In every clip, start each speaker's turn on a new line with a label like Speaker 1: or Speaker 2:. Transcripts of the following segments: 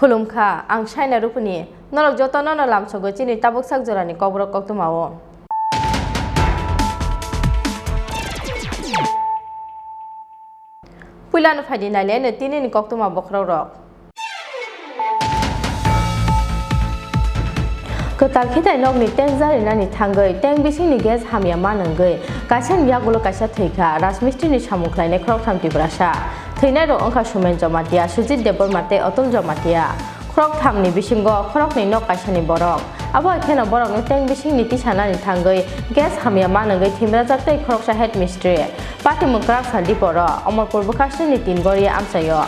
Speaker 1: खुलुमखा आं चाइना रुपनि नरक जतन न लामसगो चिनि ताबुक साक जरानि कब्रक कक्तमाओ पुइलानो फाइदि नाइलेनो तिनिनि कक्तमा बख्राव रक कताल खिथाय नगनि टेंक जारिनानि थांगै टेंक बिसिंनि गेस हामिया मानंगै काइसान यागुलो काइसा थैखा राजमिस्त्रिनि सामुख्लायनाय ख्रक थामति ब्रासा थैनाय रो अंखा सुमेन जमातिया सुजित देबर माते अतुल जमातिया ख्रक थामनि बिसिंगो ख्रकनि नक काइसानि बरक आबो खेना बरकनि टेंक बिसिंनि तिसानानि थांगै गेस हामिया मानंगै थिमरा जातै ख्रकसा हेड मिस्ट्रि पार्टी मुक्राक सालदि पर अमरपुर बखासनि तिनगरिया आमसायो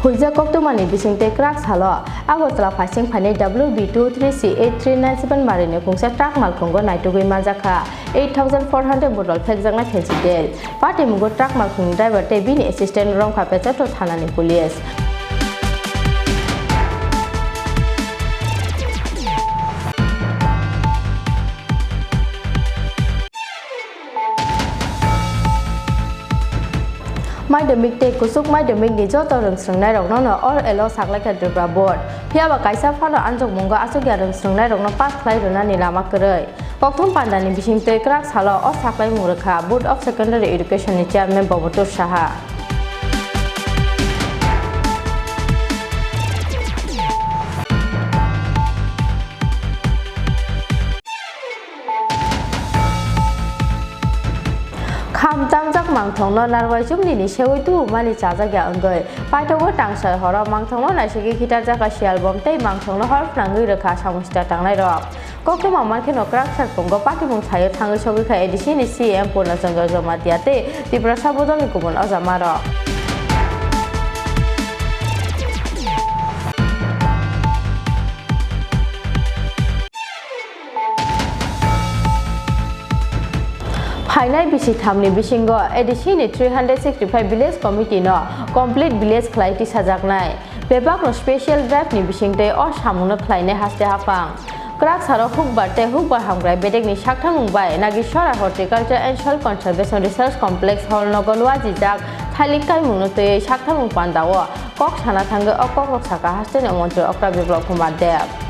Speaker 1: हुइजा कक्तमानि बिसिंते क्राक सालो आगोतला फाइसिं फाइने WB23C8397 मारिनो खुंसा ट्राक मालखंगो नाइटुगै माजाखा 8400 बटल फेकजांनाय फेन्सिदेल पार्टी मुगो ट्राक मालखंनि ड्राइवर ते बिनि एसिस्टेंट रंखा पेचाto थानानि पुलिस माइदमिक ते कुसुक माइदमिक निजो तो रंस्रंनाय रगनो और एलो सागलाय द्रिब्रा बोर्ड फियाबा काइसा फानो आनजक मुंगा आसुगिया रंस्रंनाय रगनो पास खलाय रनानि लामा करै कक्तम पान्दानि बिसिंते क्राक सालो अ सागलाय मुरखा बोर्ड ऑफ सेकेंडरी एजुकेशन नि चेयरमैन बबतुर साहा खामजांजाक मांथंनो नारवाइजुमनि सेवैतु मानि चाजाग्या अंगै पाइथगो टांसाय हर मांथंनो नाइसेगि खिटार जाका सियाल बमते मांथंनो हर फ्रांगै रखा सामुस्ता टांनाय रक कक्तमा मानखेनो क्राक सारफंगो पार्टीमुं थायो थांगै सगैखा एडिसिनि सीएम पूर्णचंद्र जमातियाते त्रिपुरा साबोदनि गुबुन अजामार फाइनाल बिसि थामनि बिसिंगो एडिसिनि 365 विलेज कमिटि न कमप्लीट विलेज खलायति साजागनाय बेबागनो स्पेशल ड्राइव नि बिसिंते अ सामुनो खलायनाय हास्ते हाफां क्राक सारो हुकबार हामग्राय बेदेगनि साखथा मुंबाय नागिसरा horticulture and soil conservation research complex hall नगलवा जिजाक थालिकाय मुनो तयै साखथा मुं पान्दावो कक साना थांगो अ कक साका हास्तेनि मंत्री अक्रा बिप्लब कुमार देव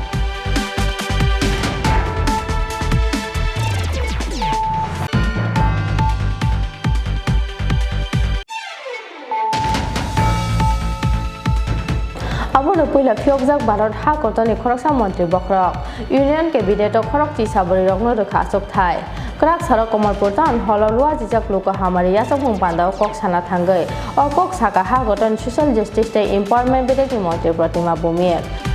Speaker 1: अबोनो पहिला फियकजाक भारत हा कतनि खरकसा मंत्री बख्रक यूनियन कैबिनेट खरक तिसाबरि रगनो रखा सकथाय क्राक सारो कमलपुर टाउन हललुवा जिजाक लोक हामारि यासक मुं पान्दाव कक साना थांगै अ कक साका हा गतन सोशल जस्टिस ते एम्पावरमेंट बेदेगनि मंत्री प्रतिमा बुमिक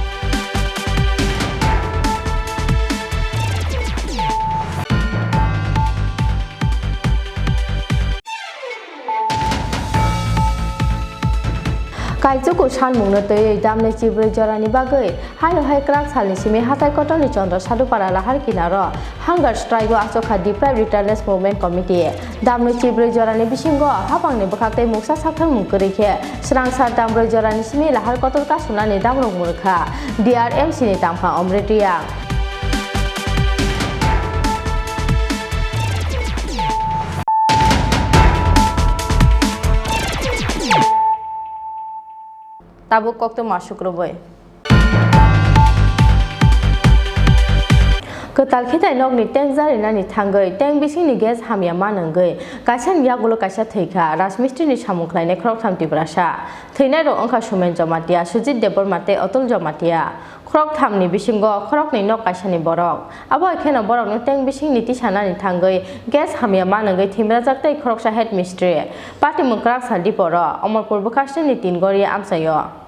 Speaker 1: काइजुको सानमुंनो तयै दामनै चिब्रै जरानि बागै हानो हाय क्राक सालनि सिमे हाथाय कटनि चन्द्र सादुपारा लाहार किनार हांगार स्ट्राइक आसोखा डिप्राइभ रिटार्नेस मुभमेंट कमिटि दामनै चिब्रै जरानि बिसिंग हाबांनि बखातै मुक्सा साखथां मुंकरिखे स्रांसार दामब्रै जरानि सिमे लाहार कटल कासुनानि दामरं मुरखा DRMC नि तांफा अमृतिया ताबुक कक्तो मासुक रबय Ketal kita nok ni teng zari na ni tanggai teng bising ni gas hamya mananggai kasan yagulo kaisa theika Rajmistri ni samuklai ne krok thamti brasa theinai ro angkha sumen jamatia Sujit Debor mate Atul jamatia krok thamni bisingo krok ni nok kaisa ni borok abo khena borok no teng bising ni tisana ni tanggai gas hamya mananggai thimra jaktai krok sa head mystery party mukrak sadi poro Amarpur Bukashni ni Tingori amsayo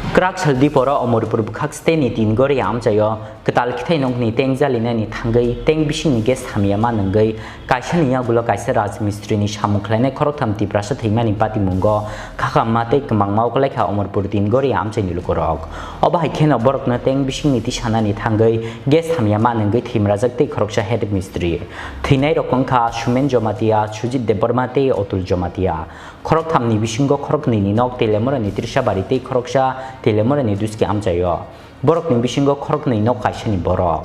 Speaker 2: Krak saldi poro Amarpur Bukhakste ni Tingori amsayo ketal khithai nok ni teng jalina ni thangai teng bising ni ges hamya manangai kaisa ni yagulo kaisa Rajmistri ni samuklaine khorok thamti prasa theimani pati mungo khakha mate kemang mau kalaikha Amarpur Tingori amsai ni lukorok oba haikena borok na teng bising ni tisana ni thangai ges hamya manangai thimra jakte khoroksa head mystery theinai rokongkha Sumen Jomatia Sujit Debor mate Atul Jomatia khorok thamni bisingo khorok ni nok telemora ni tirsa barite khoroksa telemora ni duski amsayo borok ni bisingo khorok ni nok kaisa ni borok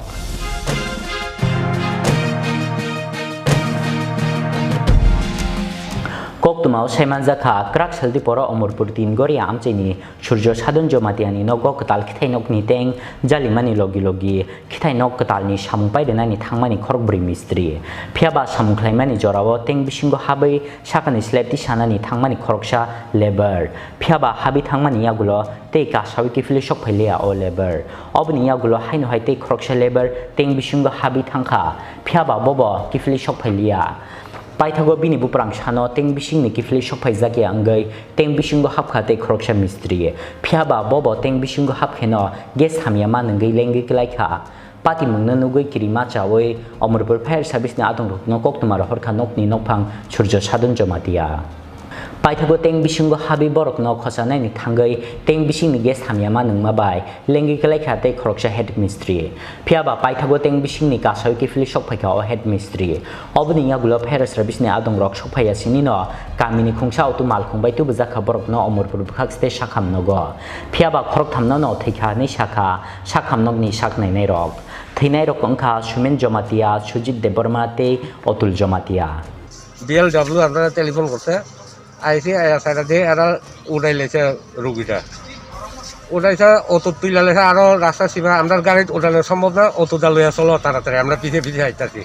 Speaker 2: Koktumau Saimanjaka Krak saldi poro Amarpur Tingori amcheni Surjo Sadon Jomatiani nogo ketal khithai nok ni teng jalimani logi logi khithai nok ketal ni samungpai denani thangmani khorokbri mistri phiaba samungklaimani jorao teng bisingo habai sakani slapti sanani thangmani khoroksa labor phiaba habi thangmani yagulo tei kasawi kifili sok phailia o labor obni yagulo haino hai tei khoroksa labor teng bisingo habi thangkha phiaba bobo kifili sok phailia Paithago bini buprang sano teng bising ni kifli shoppai jaki angai teng bisingo hapkhate khoroksa mistri phiaba bobo teng bisingo hapkheno ges hamya manangai lengi klaikha pati mungna nugoi kirima chawoi Amarpur fire service ni atong rokno koktumar horkha nokni nokphang Surjo Sadon Jomatia Paithago teng bisingo habi borok no khosanai ni thangai teng bising ni ges hamya manungma bai lengi klaikha te khoroksa head mystery phiaba paithago teng bising ni kasai kifli sokphaika o head mystery obni yagulo fire service ni adong rok sokphaya sini no kamini khungsa auto mal khungbai tu bujaka borok no Amarpur Bukhakste sakham nogo phiaba khorok thamna no theikha ni sakham nok ni saknai nai rok theinai rok angkha Sumen Jomatia Sujit Debor mate Atul Jomatia
Speaker 3: BLW আপনারা telephone করতে আইসি সাইডে দিয়ে এরা উঠাই লেছে রুগীটা উঠাইছে auto তুলে লেছে আরও রাস্তা সীমা আমরা গাড়িতে উঠানো সম্ভব না অটোটা লইয়া চলো তাড়াতাড়ি আমরা পিছিয়ে পিছিয়ে আইতাছি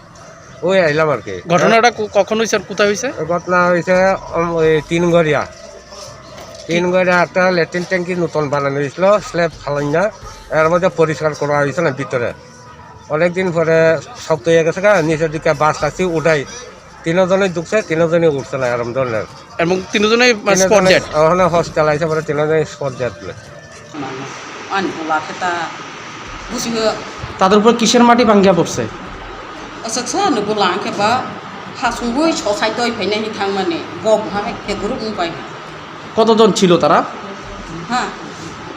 Speaker 3: ওই আইলাম আর কি
Speaker 4: ঘটনাটা কখন হয়েছে আর কোথায় হয়েছে
Speaker 3: ঘটনা হয়েছে ওই তিনগড়িয়া একটা ল্যাট্রিন ট্যাঙ্কি নতুন বানানো হয়েছিল স্ল্যাব ফালাই না এর মধ্যে পরিষ্কার করা হয়েছে না ভিতরে অনেকদিন পরে শক্ত হয়ে গেছে নিচের দিকে বাস আসছি উঠাই তিনজনে ঢুকছে তিনজনে উঠছে না এরকম ধরনের
Speaker 4: এবং তিনজনে স্পট ডেড
Speaker 3: ওখানে হসপিটাল আইসে পরে তিনজনে স্পট ডেড
Speaker 4: তাদের উপর কিসের মাটি ভাঙ্গিয়া পড়ছে কতজন ছিল তারা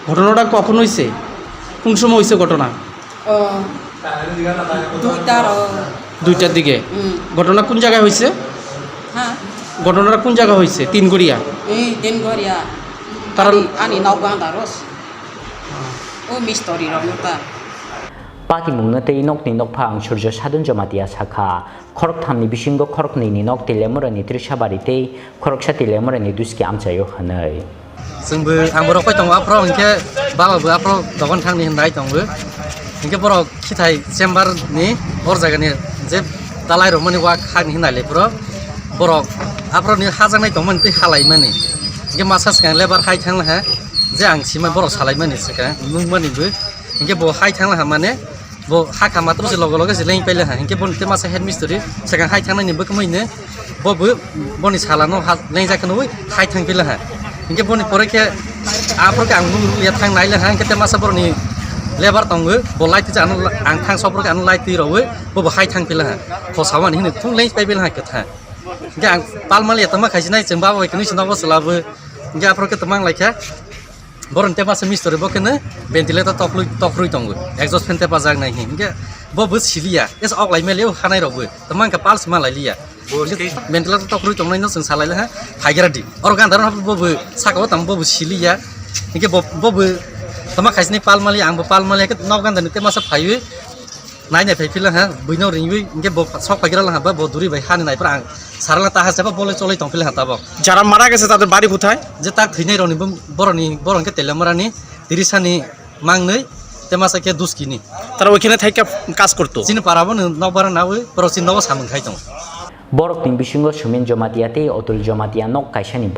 Speaker 4: ঘটনাটা কখন হয়েছে কোন সময় হয়েছে ঘটনা দুইটার দিকে ঘটনা কোন জায়গায় হয়েছে ঘটনাটা কোন জায়গায় হয়েছে তিনগড়িয়া তারা
Speaker 2: Pati mungna tei nok ni nok phang Surjo Sadon Jomatia sakha khorok thamni bisingo khorok ni nok telemora ni trisha bari tei khoroksa telemora ni duski amchayo hanai
Speaker 5: जोंबो आंबो रखै दङ आफ्रो इनके बाबाबो आफ्रो दगन थांनि होननाय दङबो इनके बर खिथाय चेम्बार नि और जायगानि जे दालाय रमनि वा खानि होननायले पुरो बर आफ्रो नि हाजांनाय दंमोन बै हालाय माने इनके मासास गां लेबार हाय थांला हा जे आं सिमा बर सालाय माने सका मुंमानिबो इनके ब हाय थांला हा माने ब हाखा मात्र से लगे लगे लें पाइले हा इनके बनते मासा हेड मिस्ट्री सका हाय थांनायनि बो कमैनो बबो बनि सालानो लें जाखनो हाय थांपिला हा इनके बनि परेखे आफोरखौ आं मुंलिया थांनायले हा इनके मासा बरनि लेबार दङो बलायते जानो आं थां सबरखौ आं लायति रवो बबो हाय थांपिला हा खसावानि हिनो थुं लें पाइबिला हा कथा इनके आं पालमालिया तमा खायसिनाय जों बाबाय कनि सिनाव सलाबो इनके आफोरखौ तमां लायखा बरनते मासा मिस्टरि बकनो भेन्टिलेटर तफ्रुइ दङो एक्सस्ट फेन तेपा जागनाय इनके बबो सिलिया एस अगलाय मेलेव खानाय रवो तमांका पाल्स मालायलिया भेन्टिलेटर तफ्रुइ दंनायनो जों सालायले हा फाइग्रादि और गान्दार बबो साकाव तम बबो सिलिया इनके बबो तमा खायसिनाय पालमालि आंबो पालमालिया नव गान्दानि ते मासा फायो नायनाय फैफिला हा बैनो रिंबि इनके सक पाइग्रा लाहा बा बदुरि बाय हानि नायफ्रा आं सारला ताहा सेबा बले चले तंफिला हा ताबो
Speaker 6: যারা মারা গেছে তাদের বাড়ি কোথায়?
Speaker 5: जे ताक थैनाय रनि बरनके तेलेमरानि तिरिसानि मांनै तेमासाके दुस्किनि
Speaker 6: তারা ওইখানে থেকে কাজ করতো।
Speaker 5: जिन पाराबो नबारा नावै परसिन नबो सामन खाइ दं
Speaker 2: borok ni bisingo sumin jomatiate otul jomatia nok kaisani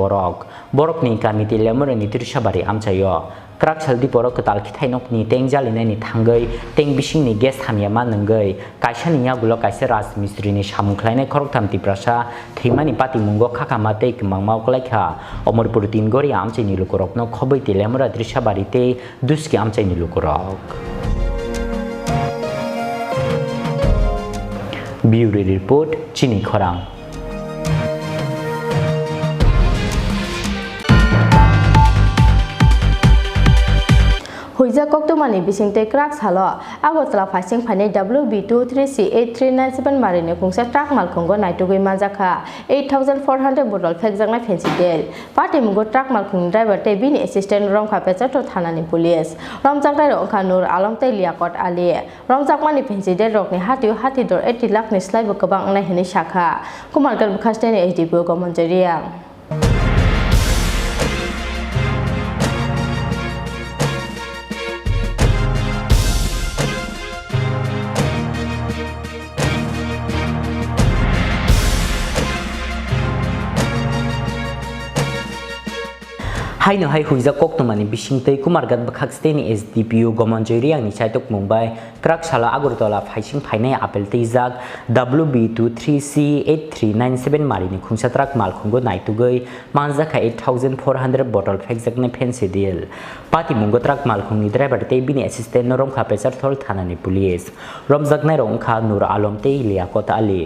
Speaker 2: borok ni kamiti lemur ni tirsabari amchayo krak saldi borok tal khithai nok ni tengjali ni thangai teng bising ni gas hamya manangai kaisani yagulo kaise raj mistri ni samukhlainai khorok thamti prasa theimani pati mungo khakamate kmangmau klaikha omorpur tingori amchai ni lukorok no khoboi te lemur tirsabari te duski amchai ni lukorok Bureau Report Chini Khorang
Speaker 1: Huija koktomani bisingte krak salo agotla phasing phane WB23C8397 marine kungsa trak malkhungo naitugui manjaka 8400 bottle phekjakna fensidel party mungo trak malkhung driver te bini assistant romkha pecha to thanani police romjaknai rongkha nur alam te liakot ali romjakmani fensidel rokni hatidor 80 lakh ni slai bo kabang na hini shakha kumargar bukhasteni HDPO gomonjeriya
Speaker 2: Hai no hai huiza koktomani bisingtei kumargat bakhaksteni SDPO gomonjeriya ni chaitok Mumbai krak sala agortola phaising phainai apel teijak WB23C8397 marini khungsatrak malkhungo naitugoi manjaka 8400 bottle phekjakne fancy deal pati mungotrak malkhungni driver te bini assistant norom khapesar thol thanani police romjaknai rongkha nur alam te liakot ali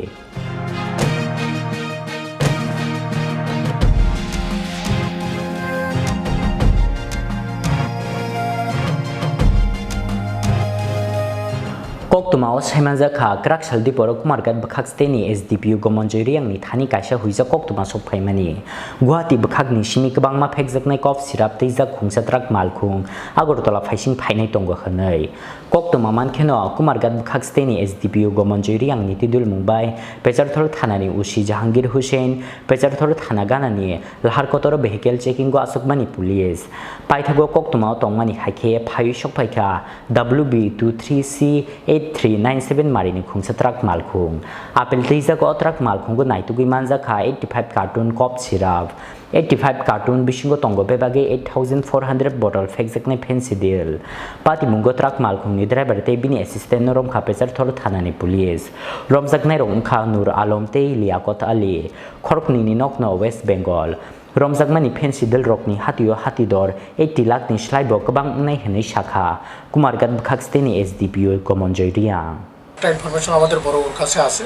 Speaker 2: Koktumao Saimanjaka krak saldi porok margat bakhaksteni SDPO gomonjeriang ni thani kaisa huija koktuma sokphaimani Guwahati bakhakni simi kbangma phekjaknai kop sirap teijak khungsatrak malkhung agortola phaising phainai tongo khanai koktuma mankheno kumargat bakhaksteni SDPO gomonjeriang ni tidul Mumbai Pecharthor thanani usi Jahangir Hussain Pecharthor thana ganani laharkotor vehicle checking go asukmani police paithago koktumao tongmani haikhe phayu sokphaikha WB23C8397 marini khungsatrak malkhung apel teijak otrak malkhung go naitugui manjaka 85 carton cop syrup 85 carton bisingo tongo bebage 8400 bottle phekjakne fancy deal pati mungo trak malkhung ni driver te bini assistant norom khapesar thor thanani police romjaknai rongkha nur alam te liakot ali khorkni ni nokno West Bengal Romjakmani fancy del rokni hatidor 80 lakh ni slaibo kabang nai henai shakha kumargat bakhaksteni SDPO gomonjeriya
Speaker 7: একটা information আমাদের বড় ওর কাছে আছে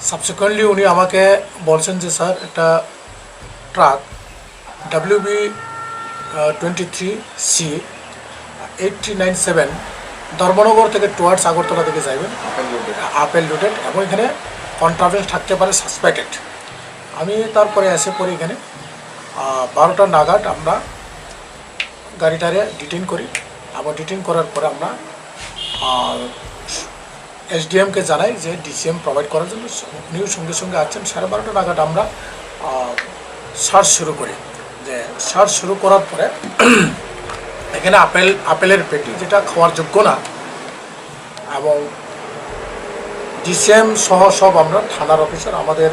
Speaker 7: subsequently উনি আমাকে বলছেন যে sir একটা ট্রাক WB23C8397 ধর্মনগর থেকে টুয়ার্ডস আগরতলা থেকে যাবেন আপেল লোডেড এবং এখানে কন্ট্রাভেন্স থাকতে পারে সাসপেক্টেড আমি তারপরে এসে পরে এখানে 12টা নাগাদ আমরা গাড়িটারে ডিটেইন করি এবং ডিটেইন করার পরে আমরা SDM-কে জানাই যে DCM প্রোভাইড করার জন্য উনিও সঙ্গে সঙ্গে আছেন 12:30 নাগাদ আমরা সার্চ শুরু করি যে সার্চ শুরু করার পরে এখানে আপেলের পেটি যেটা খাওয়ার যোগ্য না এবং DCM সহ সব আমরা থানার অফিসার আমাদের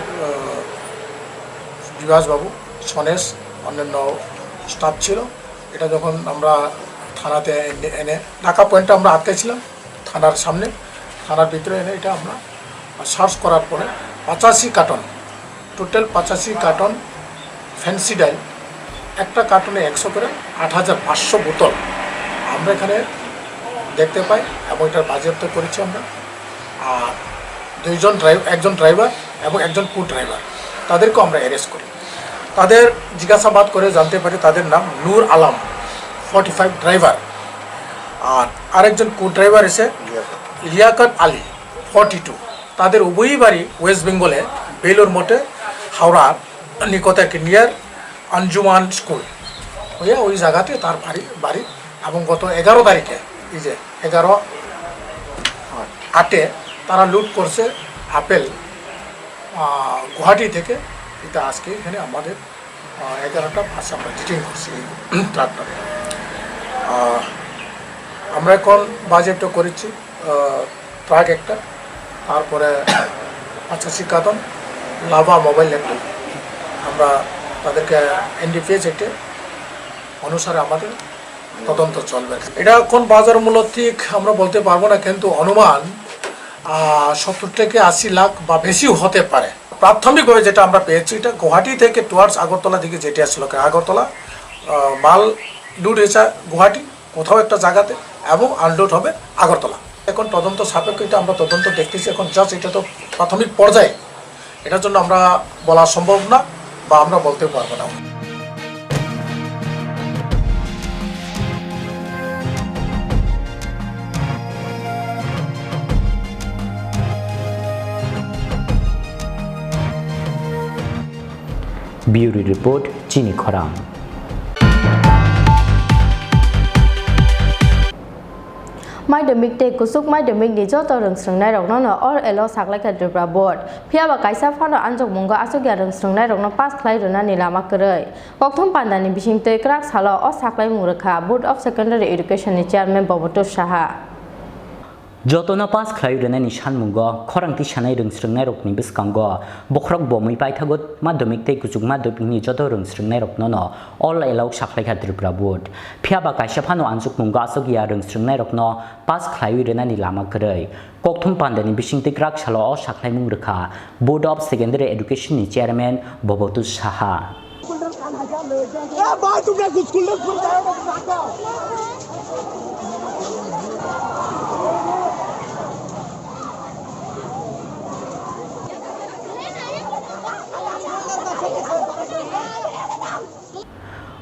Speaker 7: বিভাসবাবু সনেশ অন্যান্য স্টাফ ছিল এটা যখন আমরা থানাতে এনে ঢাকা পয়েন্টে আমরা আটকেছিলাম থানার সামনে থানার ভিতরে এনে এটা আমরা সার্চ করার পরে 85 কার্টন টোটাল 85 কার্টন ফ্যান্সি ডাইল একটা কার্টনে 100 করে 8500 বোতল আমরা এখানে দেখতে পাই এবং এটার বাজেয়াপ্ত করেছি আমরা আর একজন ড্রাইভার এবং একজন কো ড্রাইভার তাদেরকেও আমরা অ্যারেস্ট করি তাদের জিজ্ঞাসাবাদ করে জানতে পারি তাদের নাম নূর আলম 45 ড্রাইভার আর আরেকজন কো ড্রাইভার এসে লিয়াকত আলী 42 তাদের উভয়ই বাড়ি ওয়েস্ট বেঙ্গলে বেলুর মঠে হাওড়া নিকটে নিয়ার আঞ্জুমান স্কুল হইয়া ওই জায়গাতে তার বাড়ি এবং গত 11 তারিখে এই যে 8-এ তারা লুট করছে আপেল গুয়াহাটি থেকে। এটা আজকে এখানে আমাদের 11টা বাস আমরা ডিটেইন করছি ট্রাক্টরে। আমরা এখন বাজেটও করেছি ট্রাক একটা, তারপরে 85 কার্টন লাভা মোবাইল ল্যাপটপ। আমরা তাদেরকে এনডিপিএস একটে অনুসারে আমাদের তদন্ত চলবে। এটা কোন বাজার মূল্য ঠিক আমরা বলতে পারবো না, কিন্তু অনুমান 70 থেকে 80 লাখ বা বেশিও হতে পারে। প্রাথমিকভাবে যেটা আমরা পেয়েছি, এটা গুয়াহাটি থেকে টুয়ার্ডস আগরতলা দিকে যেটা আসছিল, আগরতলা মাল লুট হয়েছে গুয়াহাটি কোথাও একটা জায়গাতে এবং আনলোড হবে আগরতলা। এখন তদন্ত সাপেক্ষ এটা আমরা তদন্ত দেখতেছি। এখন জাস্ট এটা তো প্রাথমিক পর্যায়ে, এটার জন্য আমরা বলা সম্ভব না বা আমরা বলতে পারবো না।
Speaker 2: Bureau Report Chini Khorang.
Speaker 1: Mai de mikte kusuk mai de mik ni joto rung srungnai rok no or elo saklai ka dribra board phia ba kaisa phano anjok munga asugya rung srungnai rok no pass khlai rona ni lama krei kokthom pandani bising tei krak salo o saklai mungrakha Board of Secondary Education ni chairman Boboto Saha
Speaker 2: Jotona pas khlai rena ni shanmungo khorangti shanai rung srungnai rok ni biskango bokhrok bomui paithagot madhyamik tei kusuk madhyamik ni joto rung srungnai rok no all allow saklai ka dribra board phia ba kaisa phano anjok munga asugya rung srungnai rok no pas khlai rena ni lama krei kokthom pandani bising tei krak salo o saklai mungrakha Board of Secondary Education ni chairman Boboto Saha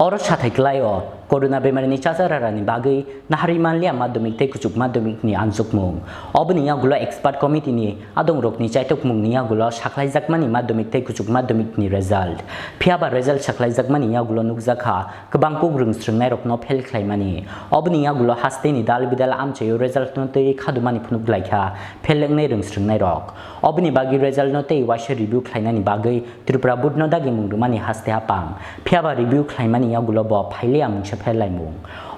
Speaker 2: Oro sathai klaio corona bemari ni chasara ni bagai nahari manlia madhyamik tei kuchuk madhyamik ni anjuk mung obni yagulo expert committee ni adong rok ni chaitok mung ni yagulo saklai jakmani madhyamik tei kuchuk madhyamik ni result phiaba result saklai jakmani yagulo nukjakha kwbang kugrung srungnai rok no fail khlaimani obni yagulo haste ni dal bidal amchayo result no tei khadumani phunuk laikha fail lengnai rung srungnai rok obni bagi result no tei wase review khlainani bagai Tripura board no dagi mungdumani haste apang phiaba review khlaimani yagulo bo phaile amungsa phailai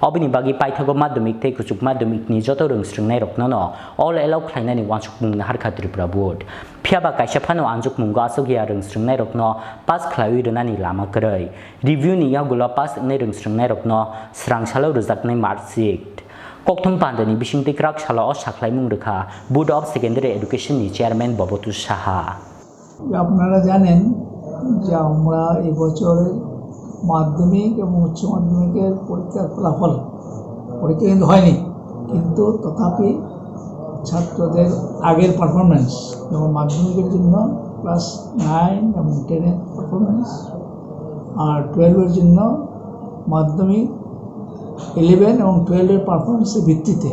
Speaker 2: Obini bagi paithago madhyamik tei kuchuk madhyamik ni joto rung srungnai rok no all allow khlainani wansuk mung harkha Tripura board phiaba kaisa phano anjuk mungo asugya rung srungnai rok no pass khlaiwi rwnani lama krei review ni yagulo pass nei rung srungnai rok no srang salo rujaknai mark sheet kokthom pandani bisingti krak salo o saklai mung rekha Board of Secondary Education ni chairman Boboto Saha
Speaker 8: আপনারা জানেন যে আমরা এই বছর মাধ্যমিক এবং উচ্চ মাধ্যমিকের পরীক্ষার ফলাফল পরীক্ষা কিন্তু হয়নি কিন্তু তথাপি ছাত্রদের আগের পারফরমেন্স যেমন মাধ্যমিকের জন্য ক্লাস 9 এবং 10 এর পারফরমেন্স আর 12 এর জন্য মাধ্যমিক 11 এবং 12 এর পারফরমেন্সের ভিত্তিতে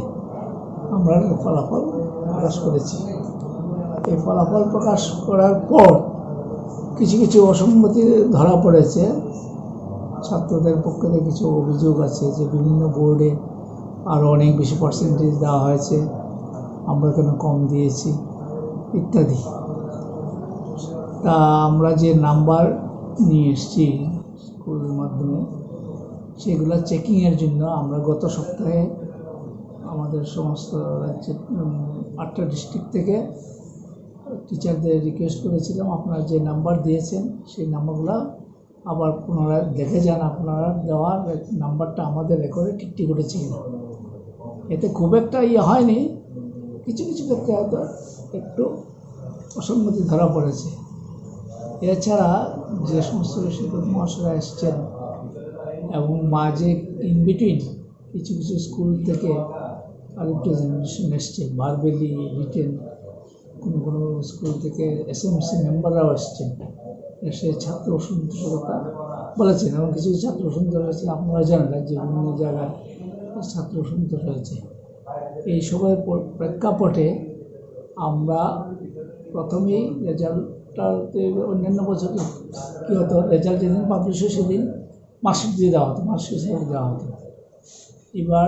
Speaker 8: আমরা ফলাফল প্রকাশ করেছি এই ফলাফল প্রকাশ করার পর কিছু কিছু অসঙ্গতি ধরা পড়েছে ছাত্রদের পক্ষে কিছু অভিযোগ আছে যে বিভিন্ন বোর্ডে আরও অনেক বেশি পার্সেন্টেজ দেওয়া হয়েছে আমরা কেন কম দিয়েছি ইত্যাদি তা আমরা যে নাম্বার নিয়ে এসেছি স্কুলের মাধ্যমে সেগুলো চেকিংয়ের জন্য আমরা গত সপ্তাহে আমাদের সমস্ত রাজ্যের 8টা ডিস্ট্রিক্ট থেকে টিচারদের রিকোয়েস্ট করেছিলাম আপনারা যে নাম্বার দিয়েছেন সেই নাম্বারগুলো আবার পুনরায় দেখে যান আপনারা দেওয়ার নাম্বারটা আমাদের রেকর্ডে ঠিকঠাক করেছে কিনা এতে খুব একটা হয়নি কিছু কিছু ক্ষেত্রে হয়তো একটু অসঙ্গতি ধরা পড়েছে এছাড়া যে সমস্ত শিক্ষক মহাশয়রা এসছেন এবং মাঝে ইন বিটুইন কিছু কিছু স্কুল থেকে রিপ্রেজেন্টেশন এসছে ভার্বেলি রিটেন কোনো কোনো স্কুল থেকে এসএমসি মেম্বাররাও এসছেন এসে ছাত্র অসন্তোষের কথা বলেছেন এবং কিছু ছাত্র অসন্তোষ হয়েছে আপনারা জানেন যে বিভিন্ন জায়গায় ছাত্র অসন্তোষ হয়েছে এই সবের প্রেক্ষাপটে আমরা প্রথমেই রেজাল্টটাতে অন্যান্য বছর কী হতো রেজাল্ট যেদিন পাবলিশ হয় সেদিন মার্কশিট দিয়ে দেওয়া হতো মার্কশিট দেওয়া হতো এবার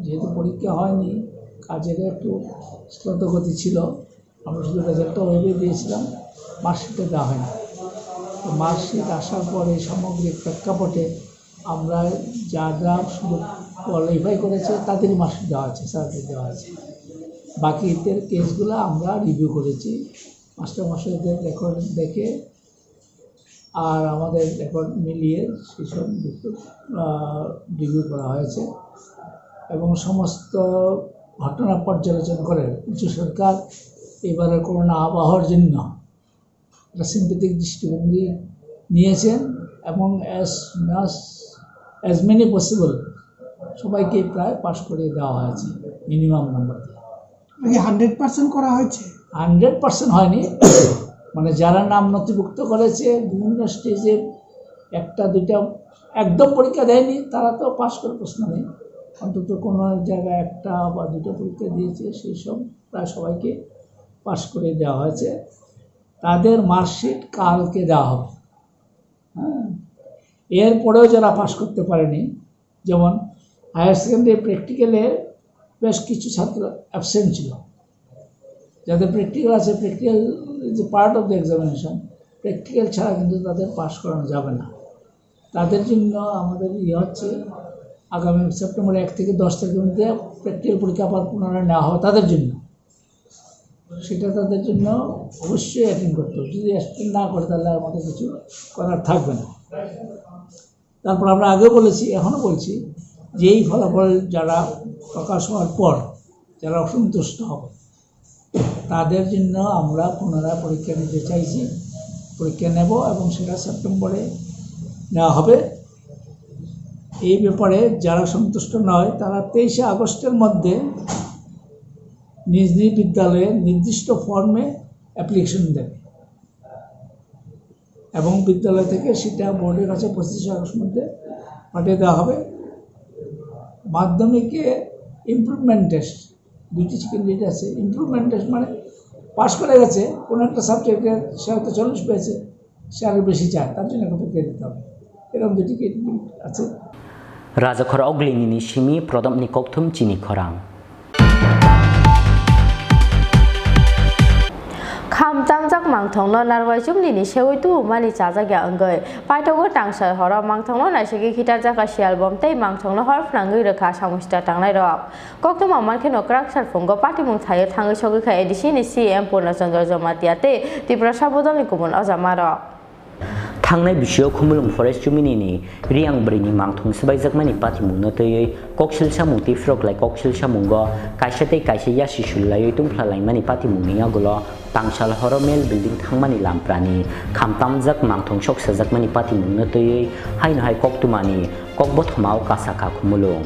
Speaker 8: যেহেতু পরীক্ষা হয়নি কাজের একটু স্রোতগতি ছিল, আমরা শুধু রেজাল্টটা ওইভাবে দিয়েছিলাম, মার্কশিটে দেওয়া হয় না। তো মার্কশিট আসার পরে সামগ্রিক প্রেক্ষাপটে আমরা যারা শুধু কোয়ালিফাই করেছে তাদেরই মার্কশিট দেওয়া আছে, সার্টিফিকেট দেওয়া আছে। বাকিদের কেসগুলো আমরা রিভিউ করেছি, মাস্টারমশাইদের রেকর্ড দেখে আর আমাদের রেকর্ড মিলিয়ে সেসব রিভিউ করা হয়েছে এবং সমস্ত ঘটনা পর্যালোচনা করে উচ্চ সরকার এবারে করোনা আবহাওয়ার জন্য একটা সিম্পেথিক দৃষ্টিভঙ্গি নিয়েছেন এবং অ্যাজ মেনি পসিবল সবাইকে প্রায় পাশ করিয়ে দেওয়া হয়েছে মিনিমাম নাম্বার দিয়ে।
Speaker 9: 100% করা হয়েছে?
Speaker 8: 100% হয়নি, মানে যারা নাম নথিভুক্ত করেছে বিভিন্ন স্টেজে একটা দুইটা একদম পরীক্ষা দেয়নি তারা তো পাশ করার প্রশ্ন নেই, অন্তত কোনো জায়গায় একটা বা দুটো পরীক্ষা দিয়েছে সেই সব প্রায় সবাইকে পাশ করে দেওয়া হয়েছে। তাদের মার্কশিট কালকে দেওয়া হবে। হ্যাঁ, এরপরেও যারা পাশ করতে পারেনি, যেমন হায়ার সেকেন্ডারি প্র্যাকটিক্যালে বেশ কিছু ছাত্র অ্যাবসেন্ট ছিল, যাদের প্র্যাকটিক্যাল আছে, practical is a part of the examination, practical ছাড়া কিন্তু তাদের পাস করানো যাবে না। তাদের জন্য আমাদের হচ্ছে আগামী সেপ্টেম্বর 1 থেকে 10 তারিখের মধ্যে প্র্যাকটিক্যাল পরীক্ষা আবার পুনরায় নেওয়া হবে তাদের জন্য। সেটা তাদের জন্য অবশ্যই অ্যাটেন্ড করতে হবে, যদি অ্যাটেন্ড না করে তাহলে আমাদের কিছু করার থাকবে না। তারপর আমরা আগেও বলেছি, এখনও বলছি যে এই ফলাফল যারা প্রকাশ হওয়ার পর যারা অসন্তুষ্ট হবে তাদের জন্য আমরা পুনরায় পরীক্ষা নিতে চাইছি, পরীক্ষা নেব এবং সেটা সেপ্টেম্বরে নেওয়া হবে। এই ব্যাপারে যারা সন্তুষ্ট নয় তারা 23 আগস্টের মধ্যে নিজ নিজ বিদ্যালয়ে নির্দিষ্ট ফর্মে অ্যাপ্লিকেশন দেবে এবং বিদ্যালয় থেকে সেটা বোর্ডের কাছে 25 আগস্টের মধ্যে পাঠিয়ে দেওয়া হবে। মাধ্যমিকে ইমপ্রুভমেন্ট টেস্ট, দুইটি ক্যান্ডিডেট আছে, ইমপ্রুভমেন্ট টেস্ট মানে পাস করে গেছে কোনো একটা সাবজেক্টে, সে হয়তো 40 পেয়েছে, সে আরও বেশি চায়, তার জন্য একটা পরীক্ষা দিতে হবে, এরকম দুটি ক্যান্ডিডেট আছে।
Speaker 2: রাজাখর অগ্লিনি সিমি প্রদমনি ককথুম চিনি খরাং
Speaker 1: খামতামজাক মাংথংনো নারওয়াই চুমলিনি সেউইতু মানি চাজাগিয়া অঙ্গৈ পাইথগো টাংসার হর মাংথংনো নাইসেগি খিটার জাকা শিয়ালবম তৈ মাংথংনো হর ফ্রাঙ্গৈ রখা সামুস্তা টাংনাই রক কক্তম মানখেনো ক্রাকসার ফঙ্গ পাটিমুং থাयो थाङै सगैखा एडिसिनि सीएम पूर्णचन्द्र जमातियाते त्रिपुरा साबोदलनि गुबुन अजामारक
Speaker 2: थांनाय बिषयाव खुमुलुं फरेस्ट जुमिनिनि रियांब्रिनि मांथं सबायजाकमानि पातिमुंनो तयै कक्सिल सामुंति फ्रकलाय कक्सिल सामुंगो कायसेतै कायसे यासि सुलायै तुमफ्लालायमानि पातिमुंनि आगोल तांसाल हर मेल बिल्डिं थांमानि लामप्रानि खामतामजाक मांथं सकसाजाकमानि पातिमुंनो तयै हायनहाय कक्तुमानि ककबथमाव कासाखा खुमुलुं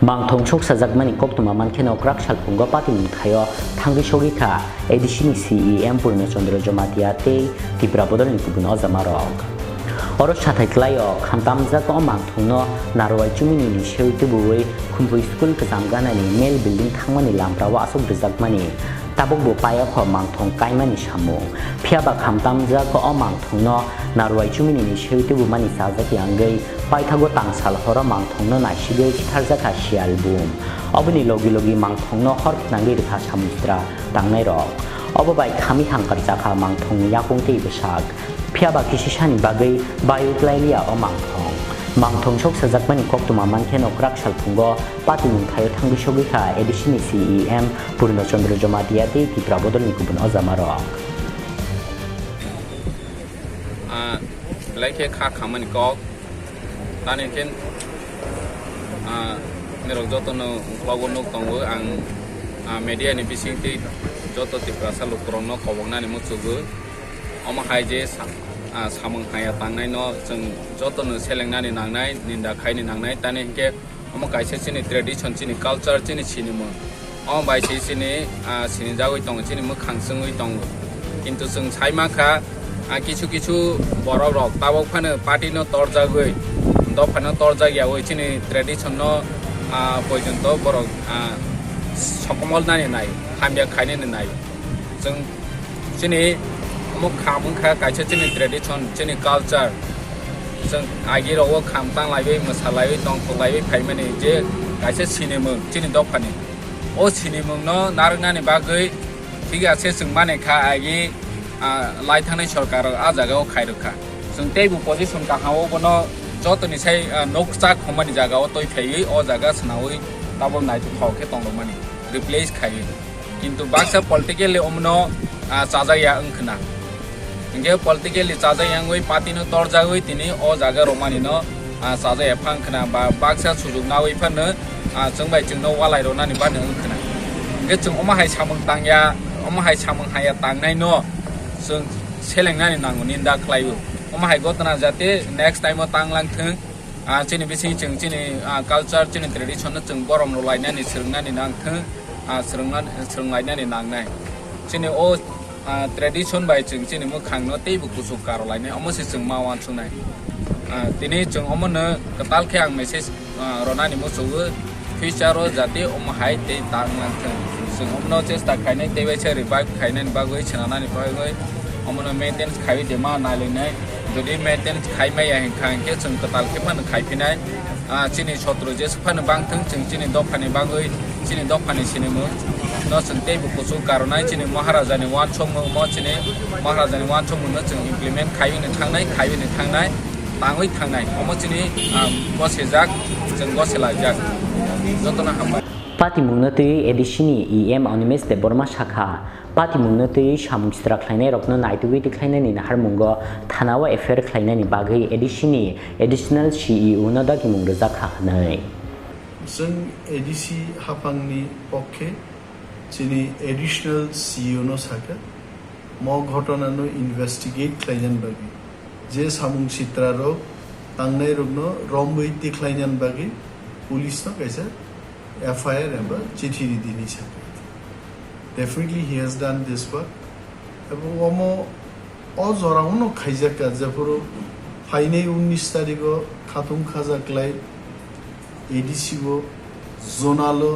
Speaker 2: मांथं सकसाजाकमानि कक्तुमा मानखेनो क्राकसाल फुंगो पातिमुं थायो थांगै सगैखा एडिसिनि सीएम पूर्णचन्द्र जमातियाते त्रिपुरा बदलनि गुबुन अजामारक अर साथायख्लायो खामतामजाक मांथंनो नारवाय चुमिनि सेउतुबुयै खुम्फु स्कुल गोजामगानानि मेल बिल्डिं थांमानि लामफ्राव आसक रिजाकमानि ताबकबो पायाख मांथं कायमानि सामुं फियाबा खामतामजाक मांथंनो नारवाय चुमिनि सेउतुबुमानि साजाखि आंगै पाइथागो तांसाल हर मांथंनो नायसिगै खिथारजाखा सियालबुम अबनि लगी लगी मांथंनो हरफनांगै रेखा सामुस्त्रा तांनाय रक अबबाय खामि हांकार जाखा मांथं याकंतै बसाक फियाबा किसिसानि बागै बायुक्लाइलिया मांथं मांथं सकसाजाकमानि कक्तुमा मानखेनो क्राकसाल फुंगो पातिमुं थायो थांगै सगैखा एडिसिनि सीएम पूर्णचन्द्र जमातियाते त्रिपुरा बदलनि गुबुन अजामारक
Speaker 10: लाइके खा खामानि कक तानिखेन मेरक जतनो उख्लागो नुक दंगो आं मेडियानि बिसिंति जत त्रिपुरा सालुकरंनो खबंनानि मुचुगो अमाहाय जे सामं हाया तांनाय न जों जतनो सेलेंनानि नांनाय निन्दा खायनि नांनाय तानिखे अमा कायसे चिनि ट्रेडिशन चिनि कालचार चिनि सिनिमो अ बायसे चिनि सिनि जागै दं चिनि मोखांसङै दं किन्तु जों साइमाखा किछु किछु बर रक ताबक फानो पार्टिनो तरजागै दफानो तरजागिया ओइचिनि ट्रेडिशन न पर्यन्त बर सकमल नानि नाय हामिया खायनि नाय जों चिनि मुख खामुखा कायसे चिनि ट्रेडिशन चिनि कालचार जों आगिराव खामतां लायबै मोसालायबै दंखलायबै फायमानि जे कायसे सिनेमो चिनि दफानि o sini mungno narnani bagai tiga se sung mane kha agi lai thanai sarkar a jaga o khairukha sung teibu position ka hawo bono jotoni sai noksa khomani jaga o toi phei o jaga snawi tabol nai tu thauke tonglomani replace khai কিন্তু Baksa politically অমনো চাজাইয়া অংখনা ইংগে politically চাজাইয়া ওই পাতিনো তরজাগই তিনি ও জায়গা রমানিনো চাজাইয়া ফাংখনা বা বাক্সা সুযোগ না ওই Fanon जोंबाय जोंनो वालाय रनानि बानो ओंखना इंगे जों अमाहाय सामों तांया अमाहाय सामों हाया तांनाय न जों सेलेंनानि नांगौ निन्दा खालायो अमाहाय गतना जाते नेक्स्ट टाइम तांलांथों जोंनि बिसिं जों जोंनि कालचार जोंनि ट्रेडिसन जों गरम लायनानै सोलोंनानै नांथों सोलोंलायनानै नांनाय जोंनि अ ट्रेडिसन बाय जों जोंनि मोखांनो दैबो गुसु गारलायनाय अमसे जों मावान सुनाय दिनै जों अमनो कतालखे आं मेसेज रनानि मोसौबो फिचारो जाते अमहाय दै तांलांथों जों अमनो चेष्टा खायनाय दैबायसे रिभाइभ खायनायनि बागै सोनानानै बागै अमनो मेन्टेनेन्स खाय देमा नायलायनाय जुदि मेन्टेनेन्स खायमाया हेंखांखे जों कतालखे फानो खायफिनाय जोंनि सत्र जेस फानो बांथों जों जोंनि दफानि बागै जोंनि दफानि सिनेमो न जों दैबो गुसु गारनाय जोंनि महाराजानि वान सम जोंनि महाराजानि वान समनो जों इमप्लिमेन्ट खायनो थांनाय ताङै थांनाय अमचिनि गसेजाक जों गसेलाजाक जतना हामबाय
Speaker 2: पातिमुंनोतै एडिसिनि EM अनिमेस दे बर्मा शाखा पातिमुंनोतै सामुंस्त्रा ख्लायनाय रखनो नायतुगै तिख्लायनायनि नाहारमुंगो थानावा एफेयर ख्लायनायनि बागै एडिसिनि एडिशनल CEO नदागि मुंगो जाखानाय
Speaker 11: जों एडिसि हाफांनि पक्षे जोंनि एडिशनल CEO नो साका म घटनानो इनभेस्टिगेट ख्लायनायनि बागै जे सामुं सित्रारो तांनाय रगनो रम्बै तिख्लायनायनि बागै पुलिसनो कैसे FIR एबा चिठी दिनि साका definitely he has done this work এবং ওমো অজরাউনো খাইজাকা জাফরো ফাইনে 19 তারিখো খাতুম খাজাকলাই এডিসিও জোনালো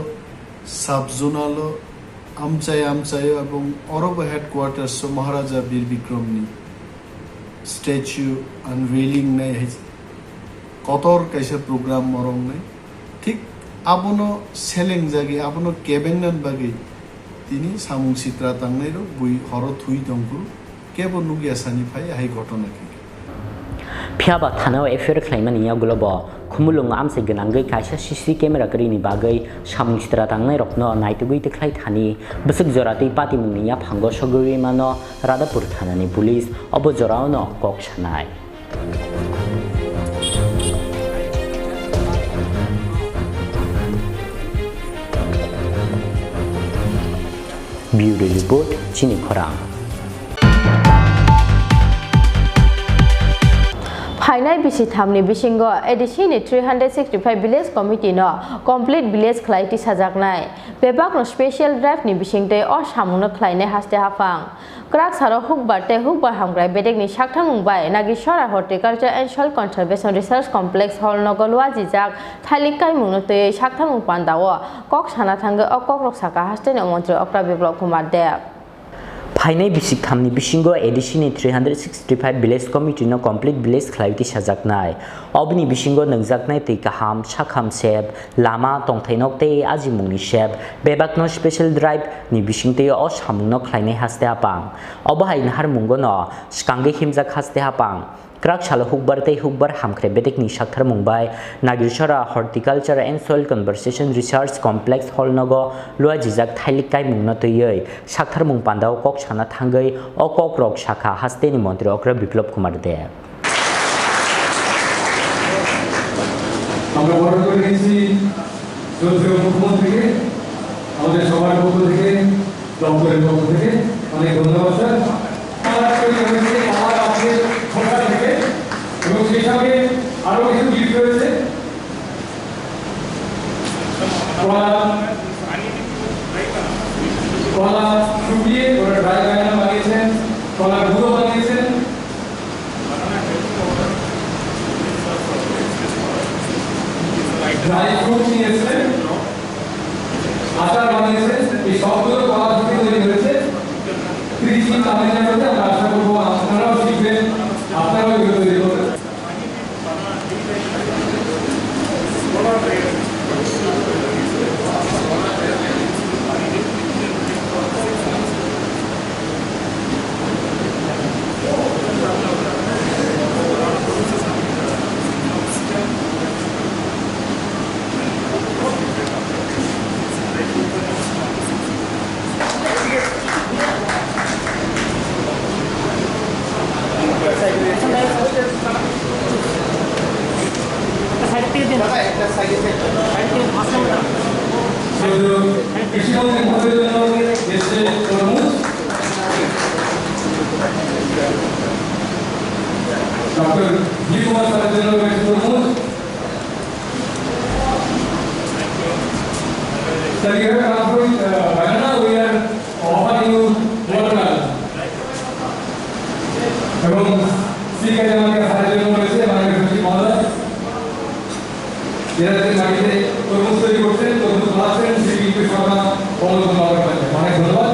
Speaker 11: সাব জোনালো আমচাই এবং অরব হেডকোয়ার্টার্স মহারাজা বীর বিক্রমনি স্ট্যাচু আনভেলিং নাই কতর কাইসা প্রোগ্রাম মরং নাই ঠিক আপনো সেলেং জাগি আপনো কেবেংনান বাগি তিনি সামুং সিত্রা তাংনাইরো বই হর থুই দংকু কেবল নুগিয়া সানিফাই হাই ঘটনা কি
Speaker 2: फियाबा थानाव एफेयर ख्लायमानि यागुलब खुमुलुंग आमसे गनांगै कायसा सीसी केमेरा करिनि बागै सामुंस्त्रा तांनाय रखनो नायतुगै तिख्लाय थानि बसुक जरातै पातिमुंनि या फांगो सगुरि मानो रादापुर थानानि पुलिस अबो जरावनो कक सानाय Bureau Report Chini Khorang
Speaker 1: final बिसि थामनि बिसिंगो एडिसिनि 365 विलेज कमिटि न कमप्लीट विलेज ख्लायति साजाकनाय बेबाकनो स्पेशल ड्राइव नि बिसिंते अ सामुनो ख्लायनाय हास्ते हाफां क्राक सारो हुकबार हामग्राय बेदेकनि साकथा मुंबाय नागिसरा horticulture and soil conservation research complex hall नगलवा जिजाक थालिकाय मुंनोतै साकथा मुं पान्दावो कक साना थांगो अ कक रक्साका हास्तेनि मन्त्री अक्रा बिप्लब कुमार देव
Speaker 2: फाइनाय बिसिक थामनि बिसिंगो एडिसिनि 365 विलेज कमिटि न कमप्लीट विलेज ख्लायति साजाकनाय अबनि बिसिंगो नंजाकनाय तै काहाम साखाम सेब लामा तंथायनक तै आजिमुंनि सेब बेबाकनो स्पेशल ड्राइव नि बिसिंते अ सामुंनो ख्लायनाय हास्ते हापां अबहाय नाहार मुंगो न स्कांगे हिमजाक हास्ते हापां क्राक सालो हुकबार हामख्रे बेटेकनि साकथार मुंबाय नागिरसरा horticulture and soil conservation research complex hall नगो लुआ जिजाक थाइलिकाय मुंनो तैयै साकथार मुं पान्दाव कक साना थांगै अ कक रक शाखा हास्तेनि मन्त्री अक्र बिप्लब कुमार देव
Speaker 12: আমরা বড় করে নিয়েছি জলসেবা মুখ্যমন্ত্রীকে আমাদের সবার পক্ষ থেকে দপ্তরের পক্ষ থেকে অনেক ধন্যবাদ স্যার এবং সেই সঙ্গে আরো কিছু গিফট রয়েছে কলা শুকিয়ে ওরা ড্রাই বানানো বানিয়েছেন কলা গুঁড়ো বানিয়েছেন ড্রাই ফ্রুট নিয়েছেন আচার বানিয়েছেন এই সবগুলো কলা শুকিয়ে তৈরি হয়েছে কৃষি তামিলনাড়ুতে আমরা আশা করবো আপনারাও শিখবেন আপনারাও এগুলো তৈরি করবেন কৃষিমন্ত্রী মহোদয়ের জন্য এসছে তরমুজ। ডক্টর জি কুমার স্যারের জন্য রয়েছে তরমুজ। Sir, you have come from banana. We are offering you watermelon. এবং শ্রীকাজ আমাকে সাহায্য করেছে বাংলাদেশ কৃষি মহোদয়, যারা মাটিতে তরমুজ তৈরি করছেন, তরমুজ বানাচ্ছেন, সেই কিন্তু সরকার অনেক ধন্যবাদ।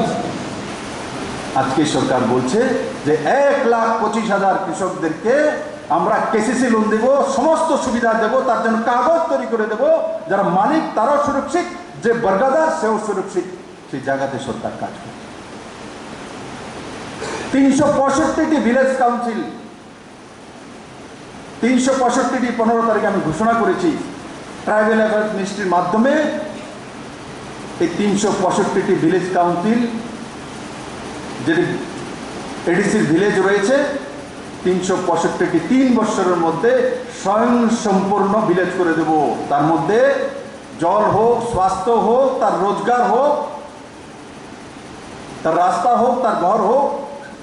Speaker 13: আজকে সরকার বলছে যে 1,25,000 কৃষকদেরকে আমরা কেসিসি লোন দেব, সমস্ত সুবিধা দেব, তার জন্য কাগজ তৈরি করে দেব, যারা মালিক তারাও সুরক্ষিত, যে বর্গাদার সেও সুরক্ষিত। সেই জায়গাতে সরকার কাজ করে। 365টি ভিলেজ কাউন্সিল, 365টি 15 তারিখে আমি ঘোষণা করেছি ট্রাইবাল অ্যাফেয়ার্স মিনিস্ট্রির মাধ্যমে। এই 365টি ভিলেজ কাউন্সিল যেটি এডিসির ভিলেজ রয়েছে, 365টি 3 বছরের মধ্যে স্বয়ং সম্পূর্ণ ভিলেজ করে দেব। তার মধ্যে জল হোক, স্বাস্থ্য হোক, তার রোজগার হোক, তার রাস্তা হোক, তার ঘর হোক,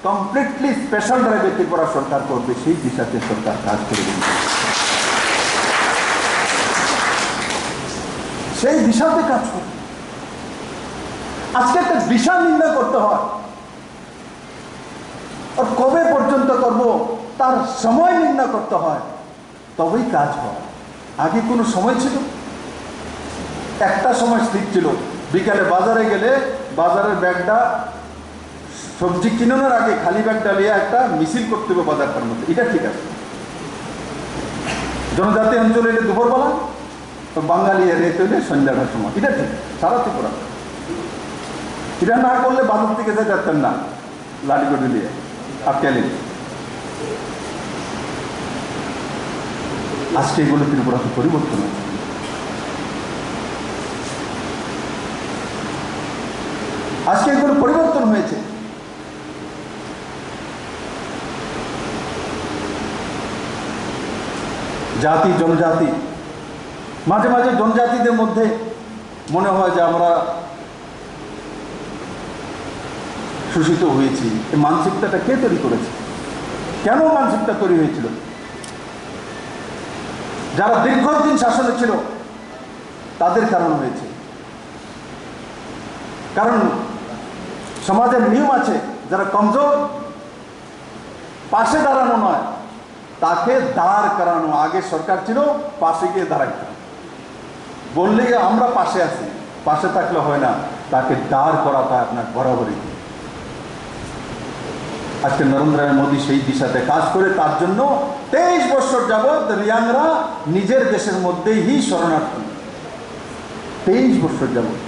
Speaker 13: কমপ্লিটলি স্পেশাল ড্রাইভে ত্রিপুরা সরকার করবে। সেই দিশাতে সরকার কাজ করে দেবে, সেই দিশাতে কাজ করবে। আজকে একটা দিশা নির্ণয় করতে হয়, আর কবে পর্যন্ত করব তার সময় নির্ণয় করতে হয়, তবেই কাজ হয়। আগে কোনো সময় ছিল? একটা সময় স্থির ছিল, বিকালে বাজারে গেলে বাজারের ব্যাগটা সবজি কিনানোর আগে খালি ব্যাগটা নিয়ে একটা মিছিল করতে হবে বাজারটার মধ্যে, এটা ঠিক আছে। জনজাতি অঞ্চলে এলে দুপুরবেলা, তো বাঙালি রেত হইলে সন্ধ্যাটার সময়, এটা ঠিক সারা ত্রিপুরা। এটা না করলে বাজার থেকে যেতে পারতেন না, লাঠি করে নিয়ে আটকালি। আজকে এগুলো ত্রিপুরাতে পরিবর্তন হচ্ছে। আজকে এগুলো পরিবর্তন হয়েছে। জাতি জনজাতি, মাঝে মাঝে জনজাতিদের মধ্যে মনে হয় যে আমরা শোষিত হয়েছি। এই মানসিকতাটা কে তৈরি করেছে? কেন মানসিকতা তৈরি হয়েছিল? যারা দীর্ঘদিন শাসনে ছিল তাদের কারণ হয়েছে। কারণ সমাজের নিয়ম আছে, যারা কমজোর পাশে দাঁড়ানো নয়, তাকে দাঁড় করানো। আগে সরকার ছিল পাশে গিয়ে দাঁড়াইতে, বললে আমরা পাশে আছি, পাশে থাকলে হয় না, তাকে দাঁড় করাতে আপনার বরাবরই। আজকে নরেন্দ্র মোদী সেই দিশাতে কাজ করে। তার জন্য 23 বছর যাবৎ রিয়াংরা নিজের দেশের মধ্যেই শরণার্থী। 23 বছর যাবৎ।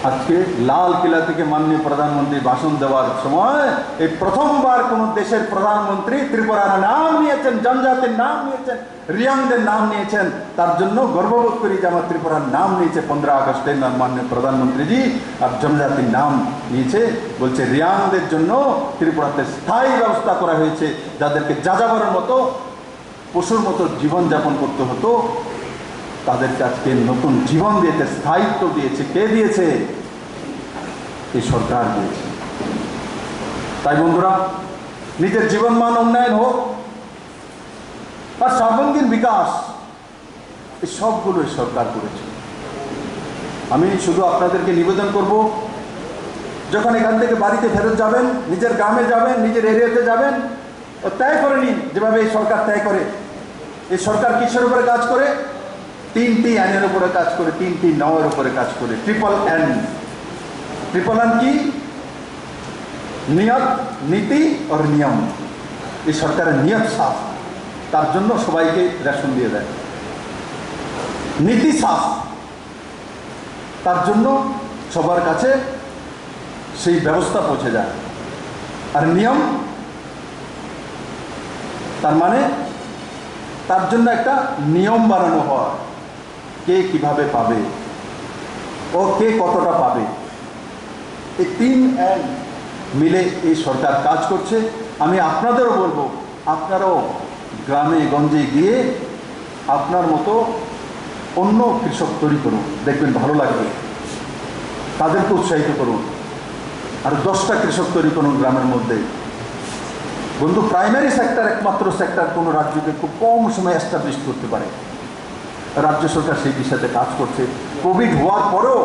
Speaker 13: আজকে লাল কিলা থেকে মাননীয় প্রধানমন্ত্রী ভাষণ দেওয়ার সময় এই প্রথমবার কোন দেশের প্রধানমন্ত্রী ত্রিপুরার নাম নিয়েছেন, জনজাতির নাম নিয়েছেন, রিয়াংদের নাম নিয়েছেন। তার জন্য গর্ববোধ করি যে আমার ত্রিপুরার নাম নিয়েছে 15 আগস্টে মাননীয় প্রধানমন্ত্রীজি, আর জনজাতির নাম নিয়েছে। বলছে রিয়াংদের জন্য ত্রিপুরাতে স্থায়ী ব্যবস্থা করা হয়েছে, যাদেরকে যাযাবরের মতো পশুর মতো জীবনযাপন করতে হতো, তাদেরকে আজকে নতুন জীবন দিয়েছে, স্থায়িত্ব দিয়েছে। কে দিয়েছে? এই সরকার দিয়েছে। তাই বন্ধুরা, নিজের জীবনমান উন্নয়ন হোক আর সর্বাঙ্গীন বিকাশ, এই সবগুলো সরকার করেছে। আমি শুধু আপনাদেরকে নিবেদন করব, যখন এখান থেকে বাড়িতে ফেরত যাবেন, নিজের গ্রামে যাবেন, নিজের এরিয়াতে যাবেন, তয় করে নিন যেভাবে এই সরকার তয় করে। এই সরকার কিসের উপরে কাজ করে? 3টি আইনের উপরে কাজ করে, 3টি নয়ের উপরে কাজ করে। Triple N. ট্রিপল এন কি? নিয়ত, নীতি আর নিয়ম। এই সরকারের নিয়ত সাফ, তার জন্য সবাইকে রেশন দিয়ে দেয়। নীতি সাফ, তার জন্য সবার কাছে সেই ব্যবস্থা পৌঁছে যায়। আর নিয়ম, তার মানে তার জন্য একটা নিয়ম বানানো হয়, কে কিভাবে পাবে ও কে কতটা পাবে। এই 3 এন মিলে এই সরকার কাজ করছে। আমি আপনাদেরও বলবো, আপনারাও গ্রামে গঞ্জে গিয়ে আপনার মতো অন্য কৃষক তৈরি করুন, দেখবেন ভালো লাগবে। তাদেরকে উৎসাহিত করুন। আর 10টা কৃষক তৈরি করুন গ্রামের মধ্যে। বন্ধু, প্রাইমারি সেক্টর একমাত্র সেক্টর কোনো রাজ্যকে খুব কম সময়ে এস্টাবলিশ করতে পারে। রাজ্য সরকার সেই দিশাতে কাজ করছে। কোভিড হওয়ার পরেও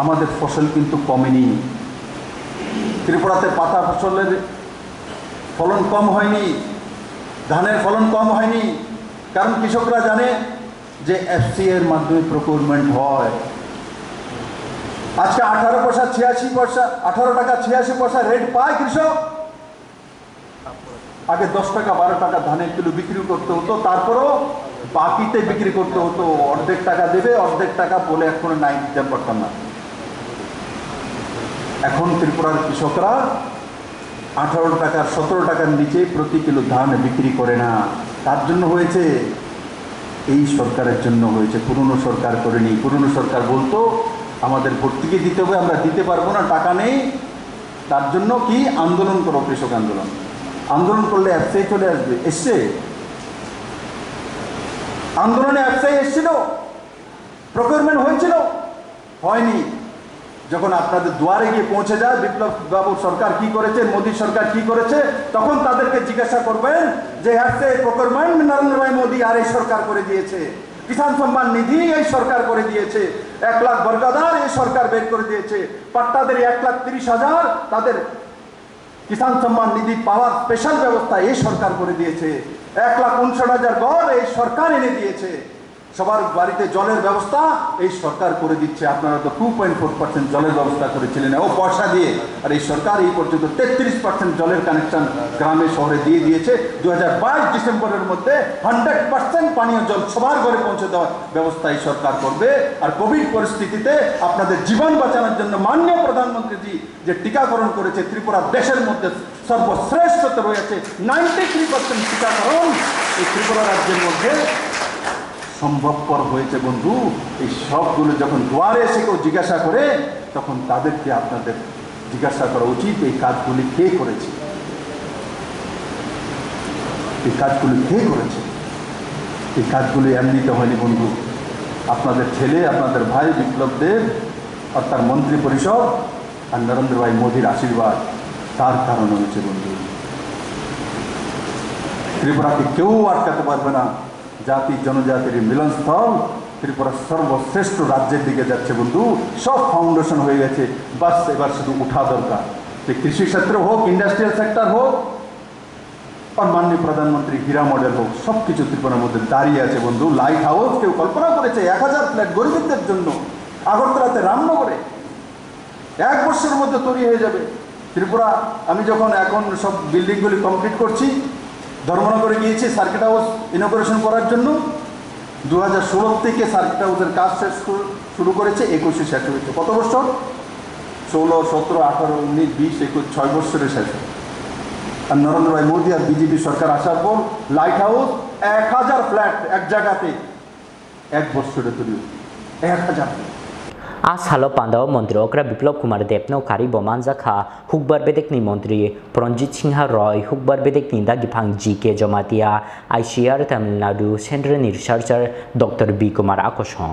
Speaker 13: আমাদের ফসল কিন্তু কমেনি। ত্রিপুরাতে পাতা ফসলের ফলন কম হয়নি, ধানের ফলন কম হয়নি, কারণ কৃষকরা জানে যে এফসি এর মাধ্যমে প্রকিউরমেন্ট হয়। আজকে 18 পয়সা 86 পয়সা 18 টাকা 86 পয়সা রেট পায় কৃষক। আগে 10 টাকা 12 টাকা ধানের কিলো বিক্রি করতে হতো, তারপরও বাকিতে বিক্রি করতে হতো। অর্ধেক টাকা দেবে, অর্ধেক টাকা বলে এখন নাই দিতে পারতাম না। এখন ত্রিপুরার কৃষকরা 18 টাকার 17 টাকার নিচে প্রতি কিলো ধান বিক্রি করে না। তার জন্য হয়েছে, এই সরকারের জন্য হয়েছে, পুরনো সরকার করেনি। পুরনো সরকার বলতো আমাদের ভর্তুকি দিতে হবে, আমরা দিতে পারবো না, টাকা নেই। তার জন্য কি আন্দোলন করো, কৃষক আন্দোলন। আন্দোলন করলে এফসিআই চলে আসবে। এসছে আন্দোলনে এফসিআই এসেছিল, প্রকিউরমেন্ট হয়েছিল, হয়নি। যখন আপনাদের দুয়ারে গিয়ে পৌঁছে যায় বিপ্লব বাবু সরকার কি করেছে, মোদী সরকার কি করেছে, তখন তাদেরকে জিজ্ঞাসা করবেন যে এফসিআই প্রকিউরমেন্ট নরেন্দ্র ভাই মোদী আর এই সরকার করে দিয়েছে, কিষাণ সম্মান নিধি এই সরকার করে দিয়েছে, 1 লাখ বর্গাদার এই সরকার বের করে দিয়েছে, পাট্টাদের 1,30,000 তাদের কিষাণ সম্মান নিধি পাওয়ার স্পেশাল ব্যবস্থা এই সরকার করে দিয়েছে, 1,59,000 গড় এই সরকার এনে দিয়েছে, সবার বাড়িতে জলের ব্যবস্থা এই সরকার করে দিচ্ছে। আপনারা তো 2.4% জলের ব্যবস্থা করেছিলেন ও পয়সা দিয়ে, আর এই সরকার এই পর্যন্ত 33% জলের কানেকশন গ্রামে শহরে দিয়ে দিয়েছে। 2022 ডিসেম্বরের মধ্যে 100% পানীয় জল সবার ঘরে পৌঁছে দেওয়ার ব্যবস্থা এই সরকার করবে। আর কোভিড পরিস্থিতিতে আপনাদের জীবন বাঁচানোর জন্য মাননীয় প্রধানমন্ত্রীজি যে টিকাকরণ করেছে, ত্রিপুরা দেশের মধ্যে সর্বশ্রেষ্ঠতে রয়েছে। 93% টিকাকরণ এই ত্রিপুরা রাজ্যের মধ্যে সম্ভবপর হয়েছে। বন্ধু, এই সবগুলো যখন দুয়ারে এসে কেউ জিজ্ঞাসা করে, তখন তাদেরকে আপনাদের জিজ্ঞাসা করা উচিত এই কাজগুলি কে করেছে, এই কাজগুলি কে করেছে। এই কাজগুলি এমনিতে হয়নি বন্ধু। আপনাদের ছেলে, আপনাদের ভাই বিপ্লব দেব আর তার মন্ত্রী পরিষদ আর নরেন্দ্র ভাই মোদীর আশীর্বাদ, তার কারণে হয়েছে বন্ধু। ত্রিপুরাকে কেউ আটকাতে পারবে না। জাতি জনজাতির মিলনস্থল ত্রিপুরা সর্বশ্রেষ্ঠ রাজ্যের দিকে যাচ্ছে বন্ধু। সব ফাউন্ডেশন হয়ে গেছে, বাস এবার শুধু উঠা দরকার। যে কৃষি ক্ষেত্র হোক, ইন্ডাস্ট্রিয়াল সেক্টর হোক, আর মাননীয় প্রধানমন্ত্রী হীরা মডেল হোক, সব কিছু ত্রিপুরার মধ্যে দাঁড়িয়ে আছে বন্ধু। লাইট হাউস কেউ কল্পনা করেছে 1000 ফ্ল্যাট গরিবদের জন্য আগরতলাতে, রামনগরে 1 বছরের মধ্যে তৈরি হয়ে যাবে ত্রিপুরা। আমি যখন এখন সব বিল্ডিংগুলি কমপ্লিট করছি, ধর্মনগরে গিয়েছি সার্কিট হাউস ইনঅপারেশন করার জন্য। 2016 থেকে সার্কিট হাউসের কাজ শুরু করেছে, 21-এ শেষ হয়েছে। কত বছর? 16, 17, 18, 19, 20, 21, 6 বছরে শেষ। আর নরেন্দ্র ভাই মোদী আর বিজেপি সরকার আসার পর লাইট হাউস 1000 ফ্ল্যাট এক জায়গাতে 1 বছরে তৈরি, 1000 ফ্ল্যাট।
Speaker 2: आज हालो पांडाव मंत्री ओकरा बिप्लब कुमार देवनो कारी बोमान जाखा हुकबार बेदेकनी मंत्री प्रंजित सिंह रॉय हुकबार बेदेकनी दागिफांग GK Jamatia ICR Tamil Nadu central researcher doctor B Kumar आकोशों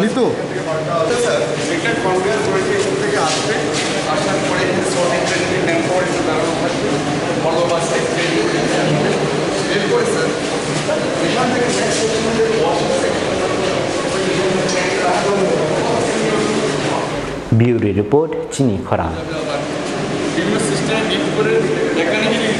Speaker 13: নিতো
Speaker 14: কংগ্রেস থেকে আসবে, আসার পরে দাঁড়ানো থাকবে এরপরে স্যার এখান থেকে
Speaker 2: ब्यूरो रिपोर्ट चीनी खरा
Speaker 10: বিভিন্ন সিস্টেম ভিত্তি করে মেকানিক্যালি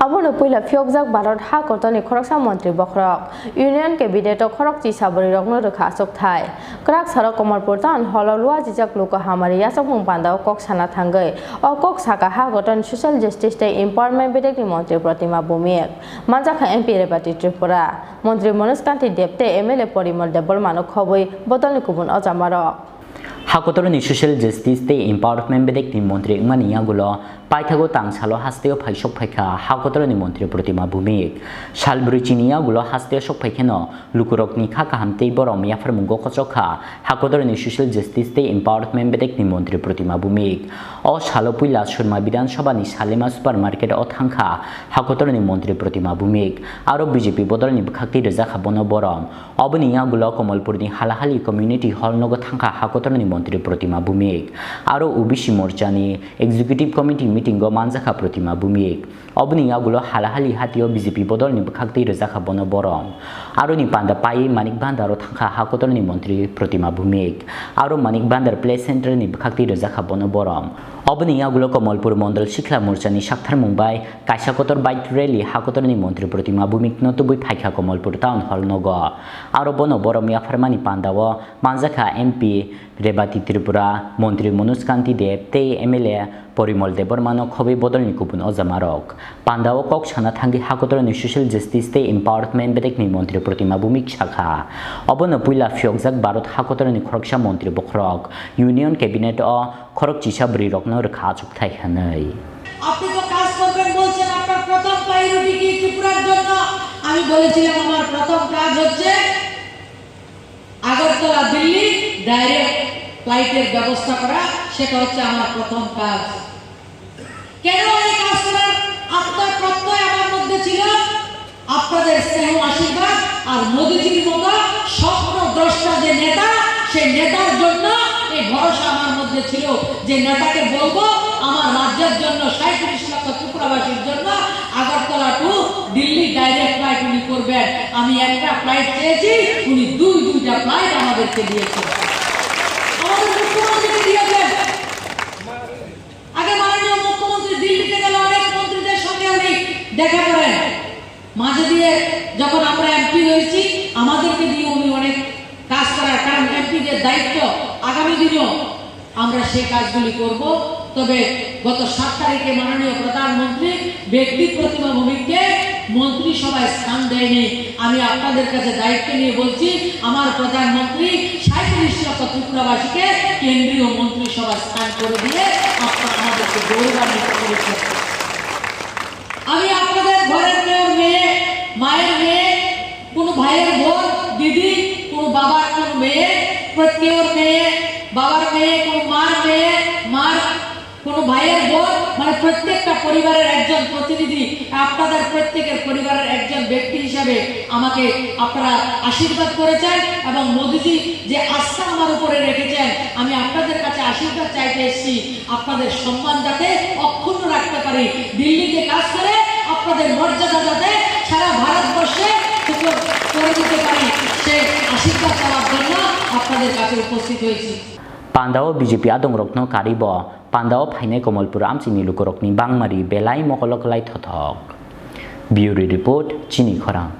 Speaker 1: আবনো পয়লা ফিয়কজাক ভারত হা কতনি খরকসা মন্ত্রী বখরক ইউনিয়ন ক্যাবিনেট খরক চিসাবরি রগ্ন রেখা আসক থাই ক্রাক সারক কমলপুর তান হললুয়া জিজাক লোক হামারি ইয়াসক পান্দাও কক সানা থাঙ্গৈ অ কক সাকা হা গতন সোশ্যাল জাস্টিস টে এম্পাওয়ারমেন্ট বেদেকনি মন্ত্রী প্রতিমা বুমিয়েক মানজাখা এমপি রেবাটি ত্রিপুরা মন্ত্রী মনোজ কান্তি দেবতে এমএলএ পরিমল দেবল মানক খবই বদলনি কুবুন অজামারক
Speaker 2: Hakotoroni Social Justice Day Empowerment Bedek ni Montri Mania Gulo, Paithago Tangsalo Hasteo Paishok Peka, Hakotoroni Montri Protima Bumik, Shalbruchinia Gulo Hasteo Shokpekeno, Lukurokni Kaka Hamte Borom Yafarmungo Kochoka, Hakotoroni Social Justice Day Empowerment Bedek ni Montri Protima Bumik, O Shalopula Shurma Bidan Shobani Salima Supermarket Othanka, Hakotoroni Montri Protima Bumik, Aro BJP Bodol ni Bkhakti Rezakha Bono Borom, Obania Gulo Komolpurni Halahali Community Hall Nogo Thanka Hakotoroni Montri Protima Bumik, Aro Ubishi Morchani, Executive Committee Meeting Go Manzaka Protima Bumik, Obnia Gulo Halahali Hatio BJP Bodol ni Bkhakti Rezakha Bono Borom, Aro ni Panda Pai Manik Bandaro Thanka Hakotoroni Montri Protima Bumik, Aro Manik Bandar Play Center ni Bkhakti Rezakha Bono Borom, Obnia Gulo Komolpur Mondal Shikla Morchani Shakthar Mumbai, Kaishakotor Bike Rally Hakotoroni Montri Protima Bumik Notubui Phaikha Komolpur Town Hall Nogo, Aro Bono Borom Yafarmani Pandawo, Manzaka MP Rebati Tripura, Montri Monuskanti Dev, Te MLA, Porimol Debormano Khobi Bodolni Kupun Ozamarok, Pandao Kok Shana Thangi Hakotoroni Social Justice Day Empowerment Bedekni Montri Protima Bumik Shakha, Obono Puila Fyokzak Barot Hakotoroni Khoroksha Montri Bokhrok, Union Cabinet o Khorok Chisha Brirokno Rekha Chukthai Hanai.
Speaker 15: আপনি তো কাজ করবেন বলছেন আপনার প্রথম priority কি ত্রিপুরার জন্য আমি বলেছিলাম আমার প্রথম কাজ হচ্ছে আগরতলা দিল্লি ডাইরেক্ট ফ্লাইটের ব্যবস্থা করা সেটা হচ্ছে আমার প্রথম কাজ কেন এই কাজ করার আপনার প্রত্যয় আমার মধ্যে ছিল আপনাদের স্নেহ আশীর্বাদ আর মোদিজির মতো স্বপ্নদ্রষ্টা যে নেতা সেই নেতার জন্য এই ভরসা আমার মধ্যে ছিল যে নেতাকে বলবো আমার রাজ্যের জন্য 37 লক্ষ ত্রিপুরাবাসীর জন্য Agartala to Delhi direct flight উনি করবেন আমি একটা ফ্লাইট চেয়েছি উনি দুইটা ফ্লাইট আমাদেরকে দিয়েছেন আমাদের মুখ্যমন্ত্রী দিয়েছেন আগে মাননীয় মুখ্যমন্ত্রী দিল্লিতে গেলে অনেক মন্ত্রীদের সঙ্গে উনি দেখা করেন মাঝে দিয়ে যখন আমরা এমপি হয়েছি আমাদেরকে দিয়ে উনি অনেক কাজ করার কারণ এমপিদের দায়িত্ব আগামী দিনেও আমরা সেই কাজগুলি করব তবে গত 7 তারিখে মাননীয় প্রধানমন্ত্রী ব্যক্তি প্রতিমা ভূমিকে মন্ত্রী সভায় স্থান দেয়নি আমি আপনাদের কাছে দায়িত্ব নিয়ে বলছি আমার প্রধানমন্ত্রী 37 লক্ষ ত্রিপুরাবাসীকে কেন্দ্রীয় মন্ত্রী সভায় স্থান করে দিয়ে আপনারা আমাদেরকে গৌরবান্বিত করেছেন আমি আপনাদের ঘরের কেউ মেয়ে মায়ের মেয়ে কোনো ভাইয়ের বোন দিদি কোনো বাবার কোনো মেয়ে প্রত্যেকের মেয়ে বাবার মেয়ে কোনো মার মেয়ে মার কোনো ভাইয়ের বোন মানে প্রত্যেকটা পরিবারের একজন প্রতিনিধি আপনাদের প্রত্যেকের পরিবারের একজন ব্যক্তি হিসাবে আমাকে আপনারা আশীর্বাদ করেছেন এবং মোদিজি যে আস্থা আমার উপরে রেখেছেন আমি আপনাদের কাছে আশীর্বাদ চাইতে এসেছি আপনাদের সম্মান যাতে অক্ষুণ্ণ রাখতে পারি দিল্লিতে কাজ করে আপনাদের মর্যাদা যাতে সারা ভারতবর্ষে করে দিতে পারি সেই আশীর্বাদ পাওয়ার জন্য আপনাদের কাছে উপস্থিত হয়েছি
Speaker 2: Pandao BJP Adong Rokno Karibo, Pandao Paine Komolpur Amchini Lukorokni Bangmari Belai Mokolok Lai Thothok. Bureau Report Chini Khorang.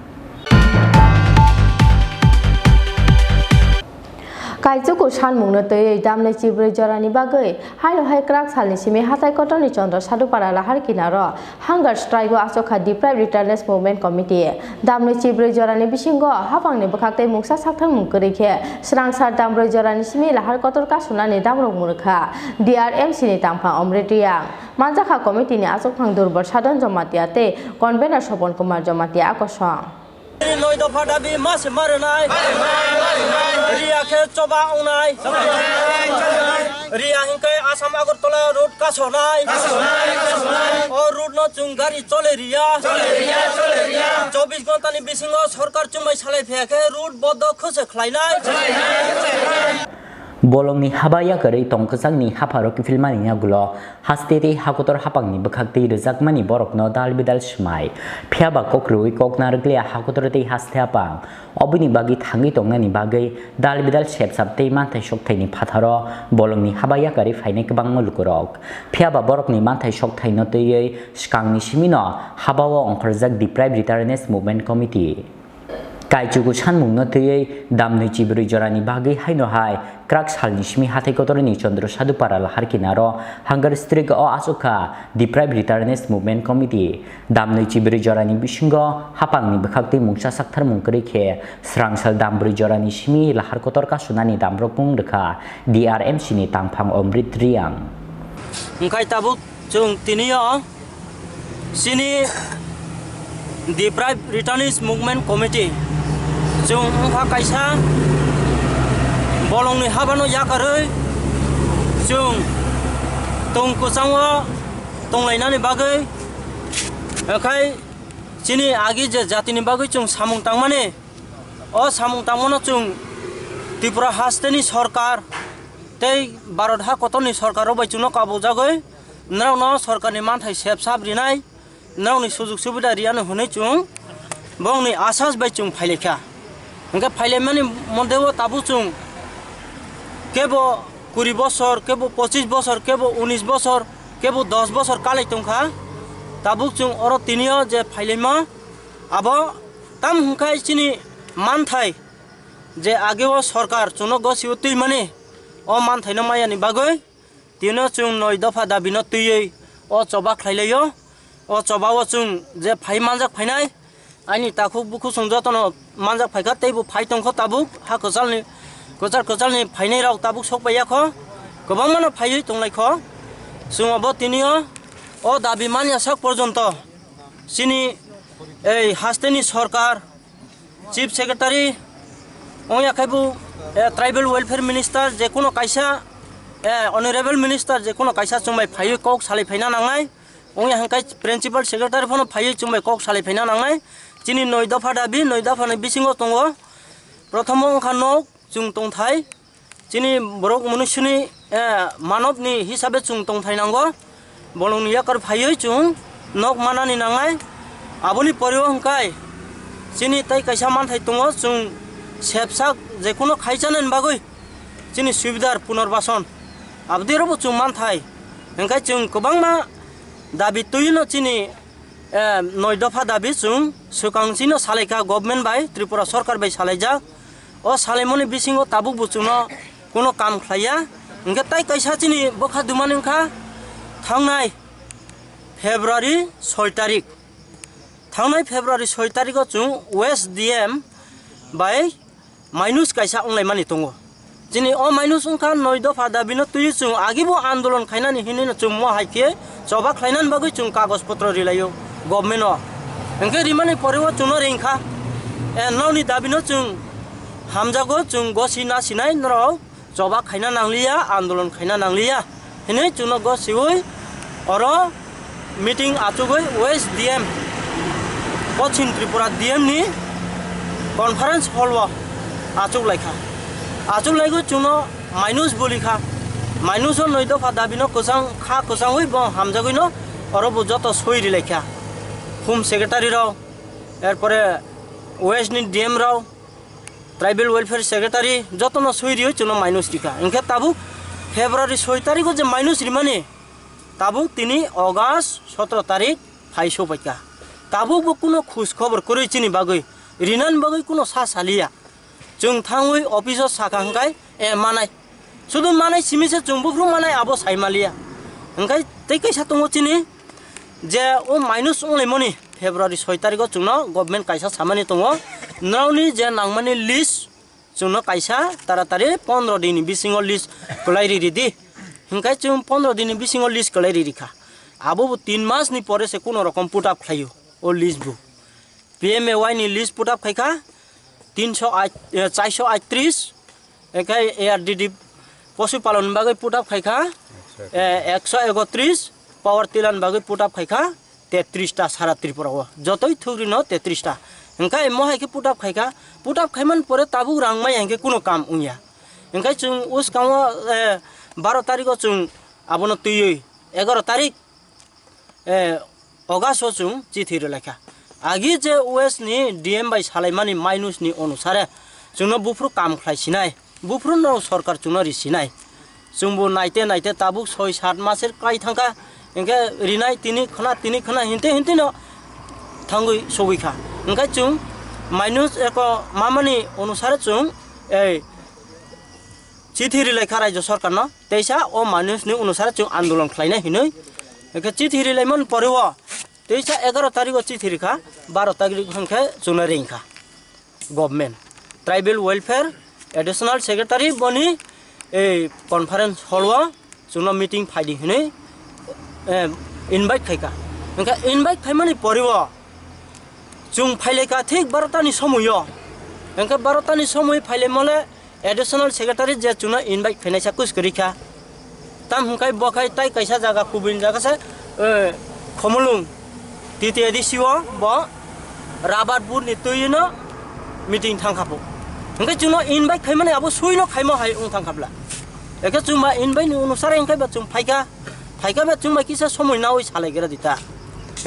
Speaker 1: Kaijuku Shanmungno Toy Damne Chibri Jorani Bagay, Hilo Hai Krak Salishimi Hatai Kotoni Chandra Sadupara Lahar Kinaro, Hunger Strike Asoka Deprived Returners Movement Committee, Damne Chibri Jorani Bishingo, Hafang Nebakate Muksa Saktan Mukurike, Srangsa Dambre Jorani Simi Lahar Kotor Kasunani Damro Murka, DRM Sini Tampa Omretia, Manzaka Committee ni Asokang Durbar Sadon Jomatiate, Convener Shobon Kumar Jomatia Akosang.
Speaker 16: Noi do phada bi mas marnai ria khe choba onai ria hinkai asam agartala road ka sonai o road no chungari chole ria 24 ঘন্টা ni bisingo sarkar chumai salai pheke road bodo khose khlainai
Speaker 2: Bolongni habaya kari tongkasangni haparok filmani gulo hastete hakotor hapangni bekhakti rejakmani borokno dal bidal smai phiaba kokrui koknargle hakotorte haste apang obini bagi thangi tongnani bagai dal bidal sepsapte manthai sokthai ni phatharo bolongni habaya kari faine kbangmo lukorok phiaba borokni manthai sokthai no tei skangni simino habawo ongkhorjak deprived returners movement committee Kaichugu sanmung no tei damnui chibri jorani bagi haino hai krak salni shmi hathai kotorani Chandra Sadhu Paral harkinaro hunger strike o asuka deprived retirees movement committee damnui chibri jorani bisingo hapangni bekhakti mungsa sakthar mungkri khe srangsal dambri jorani shmi lahar kotor ka sunani damrokung rekha DRMC ni tangphang omrit riang
Speaker 16: Ngkai tabuk chung tinio sini deprived retirees movement committee chung ungkha kaisa bolongni habano yakaroi chung tongkusangwa tonglainani bagai khai chini agi je jatini bagai chung samung tangmane o samung tangmono chung Tripura hasteni sarkar tei Bharat ha kotoni sarkaro bai chung kabo jagoi nrauno sarkarni manthai sepsap rinai nrauni sujug subida riano hunai chung bongni asas bai chung phailekha Engka faile mani mondewo tabu chung kebo 20 বছর kebo 25 বছর kebo 19 বছর kebo 10 বছর kalai tongkha tabu chung oro tinio je faile ma abo tam hungkai chini manthai je ageo sarkar chuno gosiu tui mane o manthai no maya ni bagoi tino chung 9 দফা dabi no tuiei o choba khlaileyo o chobawo chung je phai manjak phainai Ani takuk buku sungjotono manjak phaika teibu phai tongkho tabuk ha kojalni phainai rok tabuk sokpaiya kho gobang mano phaiui tonglaikho sungabo tinio o dabi mania sak porjonto sini ei hasteni sarkar chief secretary oya khaibu tribal welfare minister je kono kaisa honorable minister je kono kaisa chungbai phaiui kok salai phaina nangai oya hangkai principal secretary phono phaiui chungbai kok salai phaina nangai Chini 9 দফা dabi 9 দফা ni bisingo tongo prothomo khano chung tongthai chini borok manushni manobni hisabe chung tongthai nango bolongni yakar phaioi chung nok manani nangai aboni poriyo hangkai chini tai kaisa manthai tongo chung sepsak je kono khaichanen bagoi chini subidar punarbason abdirobo chung manthai hangkai chung kobangma dabi tuino chini 9 দফা dabi chung sukangsino salaika government bai Tripura sarkar bai salaijak o salaimoni bisingo tabuk buchungno kono kam khlaiya engke tai kaisa chini bokha dumanengkha thangnai February 6 tarik thangnai February 6 tariko chung West DM bai minus kaisa onglai mani tongo chini o minus ungkha 9 দফা dabi no tui chung agibo andolon khainani hinino chung mo haike choba khlainan bagui chung kagos potro rilayo government o engke rimani porewo chuno ringkha nauni dabino chung hamjago chung gosina sinai nro choba khaina nanglia andolon khaina nanglia hene chuno gosiui oro meeting achugoi West DM Pochin Tripura DM ni conference hall wa achuglaikha achuglaigo chuno minus bolikha minus 9 দফা dabino kusang kha kusang hui bo hamjagoi no oro bo joto soi rilaikha Home Secretary রাও এরপরে West নি DM রাও tribal welfare secretary যতন সইরি হইছিল minus টিকা NK তাবু ফেব্রুয়ারি 6 তারিখ যে minus রিমানে তাবু তিনি অগাস্ট 17 তারিখ ফাইসো পাইকা তাবু কোনো খোঁজ খবর করেছিনি বাগৈ রিনান বাগৈ কোনো সা সালিয়া जों थांवै अफिसाव साखांगाय मानाय শুধু মানাই সিমিসে চুম্বুফ্রু মানাই আবো সাইমালিয়া ओंखाय तै कैसा दङचिनि जे ओ माइनस ओंलै मनि फेब्रुवारि 6 तारिख जोंनो गभर्नमेंट कायसा सामानि दङ नावनि जे नांमानि लिस्ट जोंनो कायसा तारातारि 15 दिननि बिसिङाव लिस्ट कलाइरि रिदि ओंखाय जों 15 दिननि बिसिङाव लिस्ट कलाइरि रिखा आबो 3 मासनि परे से कोनो रकम पुट आप खायो ओ लिस्ट बु PMAY नि लिस्ट पुट आप खायखा 438 एकाय ARDD पशुपालन बागै पुट आप खायखा 131 पावर तिलान बागै पुट आप खायखा 33 टा सारा त्रिपुरा जतै थुग्रि न 33 टा ओंखाय मोहायके पुट आप खायमान परे ताबु रांगमाय हेंके कोनो काम उया ओंखाय जों उस गाव 12 तारिख जों आबनो तुयै 11 तारिख अगास्ट जों चिठी लेखा आगे जे ओएस नि डीएम बाय सालायमानि माइनस नि अनुसारे जोंनो बुफ्रु काम खायसिनाय बुफ्रु न सरकार जोंनो रिसिनाय जोंबो नायते ताबुक 6-7 मासेर काय थांखा एंके रिनाय तिनि खना हिनते न थांगै सगैखा ओंखाय जों माइनुस एको मामानि अनुसार जों चिठी रिलाय रायजो सरकार न तेसा ओ मानुसनि अनुसार जों आंदोलन खालायनाय हिनै एके चिठी रिलायमोन परेव तेसा 11 तारिख चिठी रिखा 12 तारिख हंखे जोंना रेंखा government tribal welfare additional secretary बनि कन्फारेंस हलवा जोंना मीटिंग फाइदि हिनै इनभाइट खायका ओंखा इनभाइट खायमानि परेव जों फाइलेका ठीक 12 तानि समय ओंखा 12 तानि समय फाइलेमले एडिशनल सेक्रेटारि जे जोंना इनभाइट फैनायसा कुछ करिखा ताम हुंखाय बखाय ताय कैसा जागा कुबिन जागासे खमलुं टीटीएडी सिवा ब राबात बुर नितुयनो मीटिंग थांखापो ओंखाय जोंना इनभाइट खायमाने आबो सुइनो खायमो हाय उं थांखाब्ला एके जोंबा इनभाइट नि अनुसार ओंखाय बा जों फायका बा जों किसा समय नावै सालायगरा दिता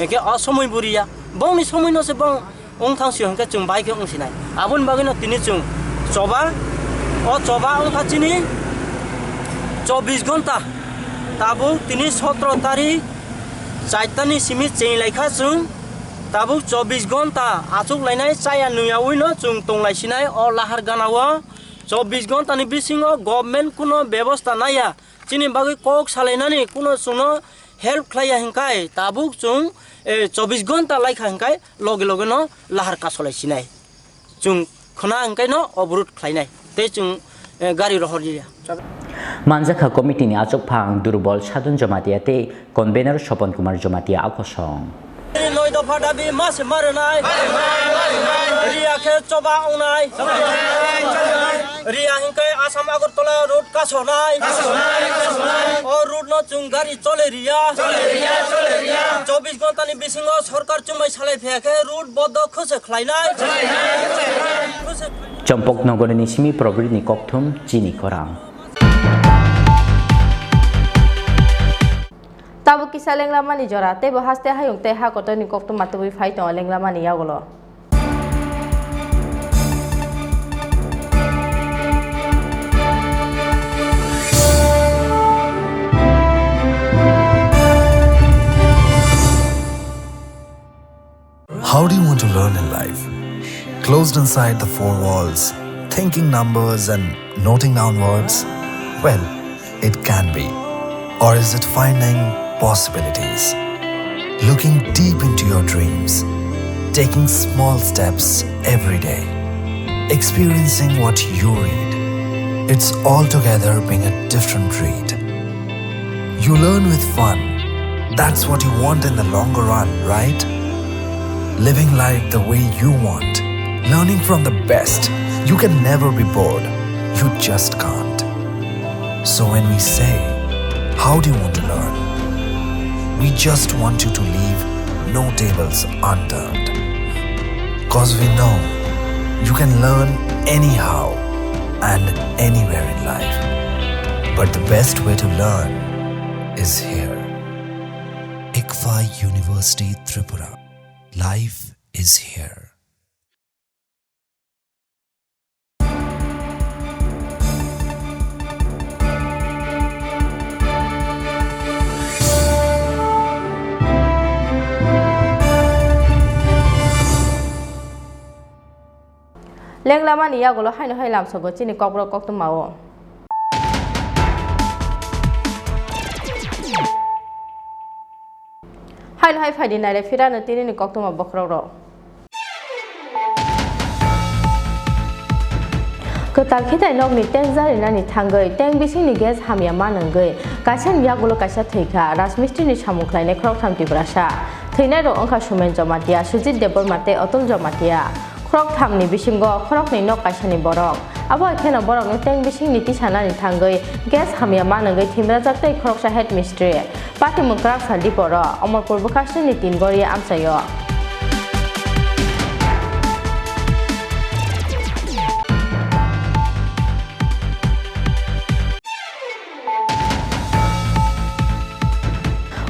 Speaker 16: एके असमय बुरिया बंनि समय नसे बं उं थांसि ओंखाय जों बाइके उंसिनाय आबुन बागैनो तिनि जों जबा अंखाचिनी 24 घंटा ताबु तिनी 17 तारिख 4 सिमी चें लायखा जों ताबु 24 घंटा आचुक लायनाय चाया नुयावैनो जों तंलायसिनाय अ लाहार गानावा 24 घंटा नि बिसिङो गभर्नमेंट कुनो व्यवस्था नाया चिनि बागै कक सालायनानै कुनो जोंनो हेल्प खालाया हिंखाय ताबु जों 24 घंटा लायखा हिंखाय लगे लगे न लाहार का सलायसिनाय जों खना हिंखाय न अबरुद खालायनाय गाड़ी रहरिया
Speaker 2: मानजाखा कमिटिनि आचकफां दुर्बल साधन जमातियाते कन्वेनर स्वपन कुमार जमातिया आकसं
Speaker 16: नय दफा दाबि मास मारनाय रिया खे चबा औनाय रिया हिंखाय आसाम आगरतला रोड कासनाय ओ रोड न जों गाड़ी चले रिया 24 घंटा नि बिसिङो सरकार चुमाय सालाय फैयाखै रोड बद्द खोसे खलायनाय
Speaker 2: चम्पक नगरनि सिमी प्रबृतिनि ककथुम चिनि खरां
Speaker 1: ताबु किसा लेंलामानि जरा तेबो हास्ते हायुंते हा कतनि ककथुम मातुबि फाइतो लेंलामानि यागलो
Speaker 17: How do you want to learn in life? Closed inside the four walls, thinking numbers and noting down words? Well, it can be. Or is it finding possibilities? Looking deep into your dreams, taking small steps every day, experiencing what you read. It's altogether being a different read. You learn with fun. That's what you want in the longer run, right? Living life the way you want. Learning from the best. You can never be bored. You just can't. So when we say, how do you want to learn? We just want you to leave no tables unturned. Cause we know you can learn anyhow and anywhere in life. But the best way to learn is here. ICFA University Tripura. Life is here.
Speaker 1: लेंलामानि यागलो हायनो हाय लामसबो चिनि ककब्र ककथुम मावो हायनो हाय फायदि नारे फिरानो तिनि ककथुम बखररो कताल खिथाय नगनि tank जारिनानि थांगै tank बिसिनि guess हामिया मानंगै Kasan यागलो Kasa थैखा राजमिस्त्रिनि सामुख्लायनाय खरक थामति ब्रासा थैनाय रो अंखा सुमेन जमातिया सुजित देबर माते अतुल जमातिया खरक थामनि बिसिंगो खरकनि नक कासानि बरक आबो खेना बरकनि टेंक बिसिंनि तिसानानि थांगै गेस हामिया मानंगै थिमरा जाक्तै खरकसा हेड मिस्ट्रि पार्टी मुक्राक सालदि बर अमरपुर बकासनि तिनगरि आमसायो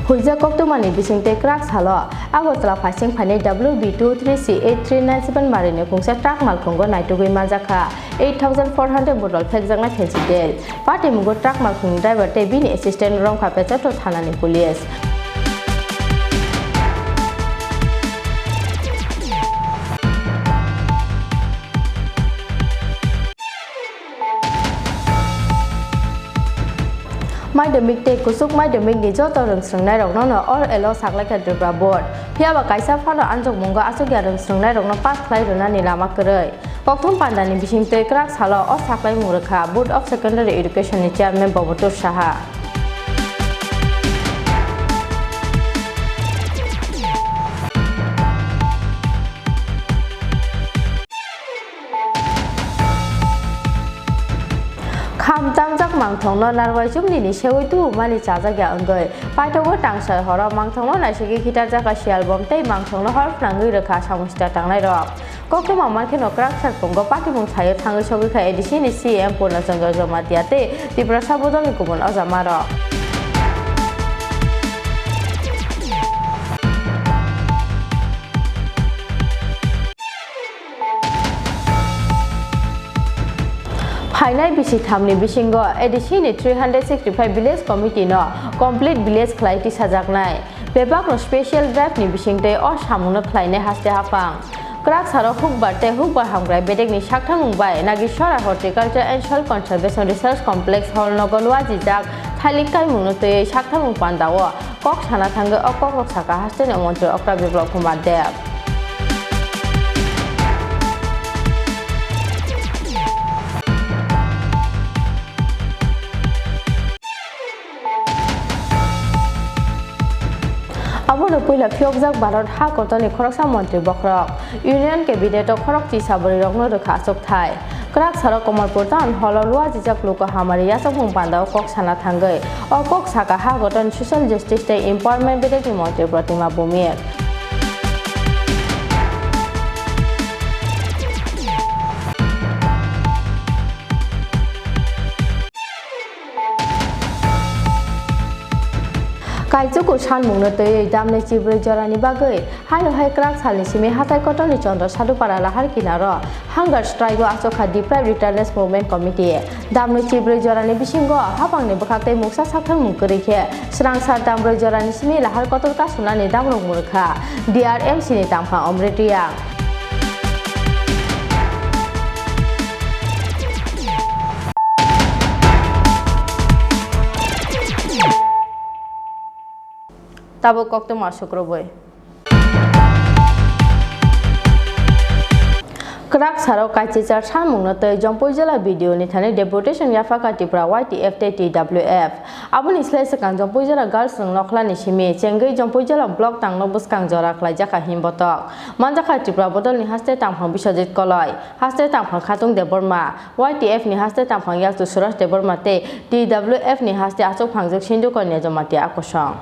Speaker 1: हुइजा कक्टमानि बिसिंते क्राक सालो आगरतला फासिं फाने WB23C8397 मारिनो खुंसा ट्राक मालखुंगो नाइटुगै माजाखा 8400 बटल फेकजांना फेंसिदेल पार्टी मुगो ट्राक मालखुंनि ड्राइवर ते बिनि असिस्टेंट रंखा पेचातो थानानि police Maidamik te kusuk maidamik ni joto rengsrengnai rok no or elo saklai kha Tripura board phiaba kaisa phano anjok mungo asukya rengsrengnai rok no pass khlai rona ni lama koroi kokthum pandani bisingtoi krak salo o saklai mungrekha board of secondary education ni chairman Bobotur Saha Tamjak mangthongno narwai chumni ni sewoi tu mani chajagya angoi paitogo tangsai horo mangthongno naisigi khitar jaka sialbom tei mangthongno hor frangui rekha samustya tangnai rok kokto mamarkheno kraksar pongo patimung thayo thangoi sogi kha edisi ni CM Purnachandra Jomatia te Tripura Sabodol ni kubun ojama rok Hainai bisi thamni bisingo edisi ni 365 village committee no complete village khlaiti sajaknai bebak no special drive ni bisingtei o samungno khlaine haste hapang krak saro hukbar hamgrai bedek ni sakthamung bai Nageshwara Horticulture and Soil Conservation Research Complex hol nogolwa jijak thalikai mungno tei sakthamung pandao kok sana thangge okok rok saka haste ni mantri okra biplop kumar dev Abono puila phiokjak Bharat ha kotoni khoroksa mantri bokrok Union Cabinet o khorokti sabori rokno rekha asok thai krak saro Komarpur tan hololwa jijak luko hamari yasokung pandao kok sana thangai o kok saka ha goton social justice tei empowerment bedek ni mantri Pratima Bhumik Kaijuku sanmungno tei damne chibroi jorani bagai haino hai krak salni simi hatai kotoni Chandra Sadupara lahar kinaro hunger strike o asokha deprived returners movement committee damne chibroi jorani bisingo hapangni bokhaktei muksa sakhang mungkorikhe srangsar dambroi jorani simi lahar kotor kasunani damrok murkha DRMC ni tangpha Omretia Tabo kokto masukroboy Krak saro kaichichar samungno tei Jompoi jela video ni thani deputation yafaka Tripura YTF te TWF aboni slai sakang Jompoi jela girls rong nokla ni simi chengai Jompoi jela block tangno buskang jora khlai jaka himbotok manjaka Tripura bodol ni haste tangphang Biswajit Koloi haste tangphang Khatung Deborma YTF ni haste tangphang Yaktu Suraj Deborma te TWF ni haste achok phangjak Sindu Kanya Jomatia akosong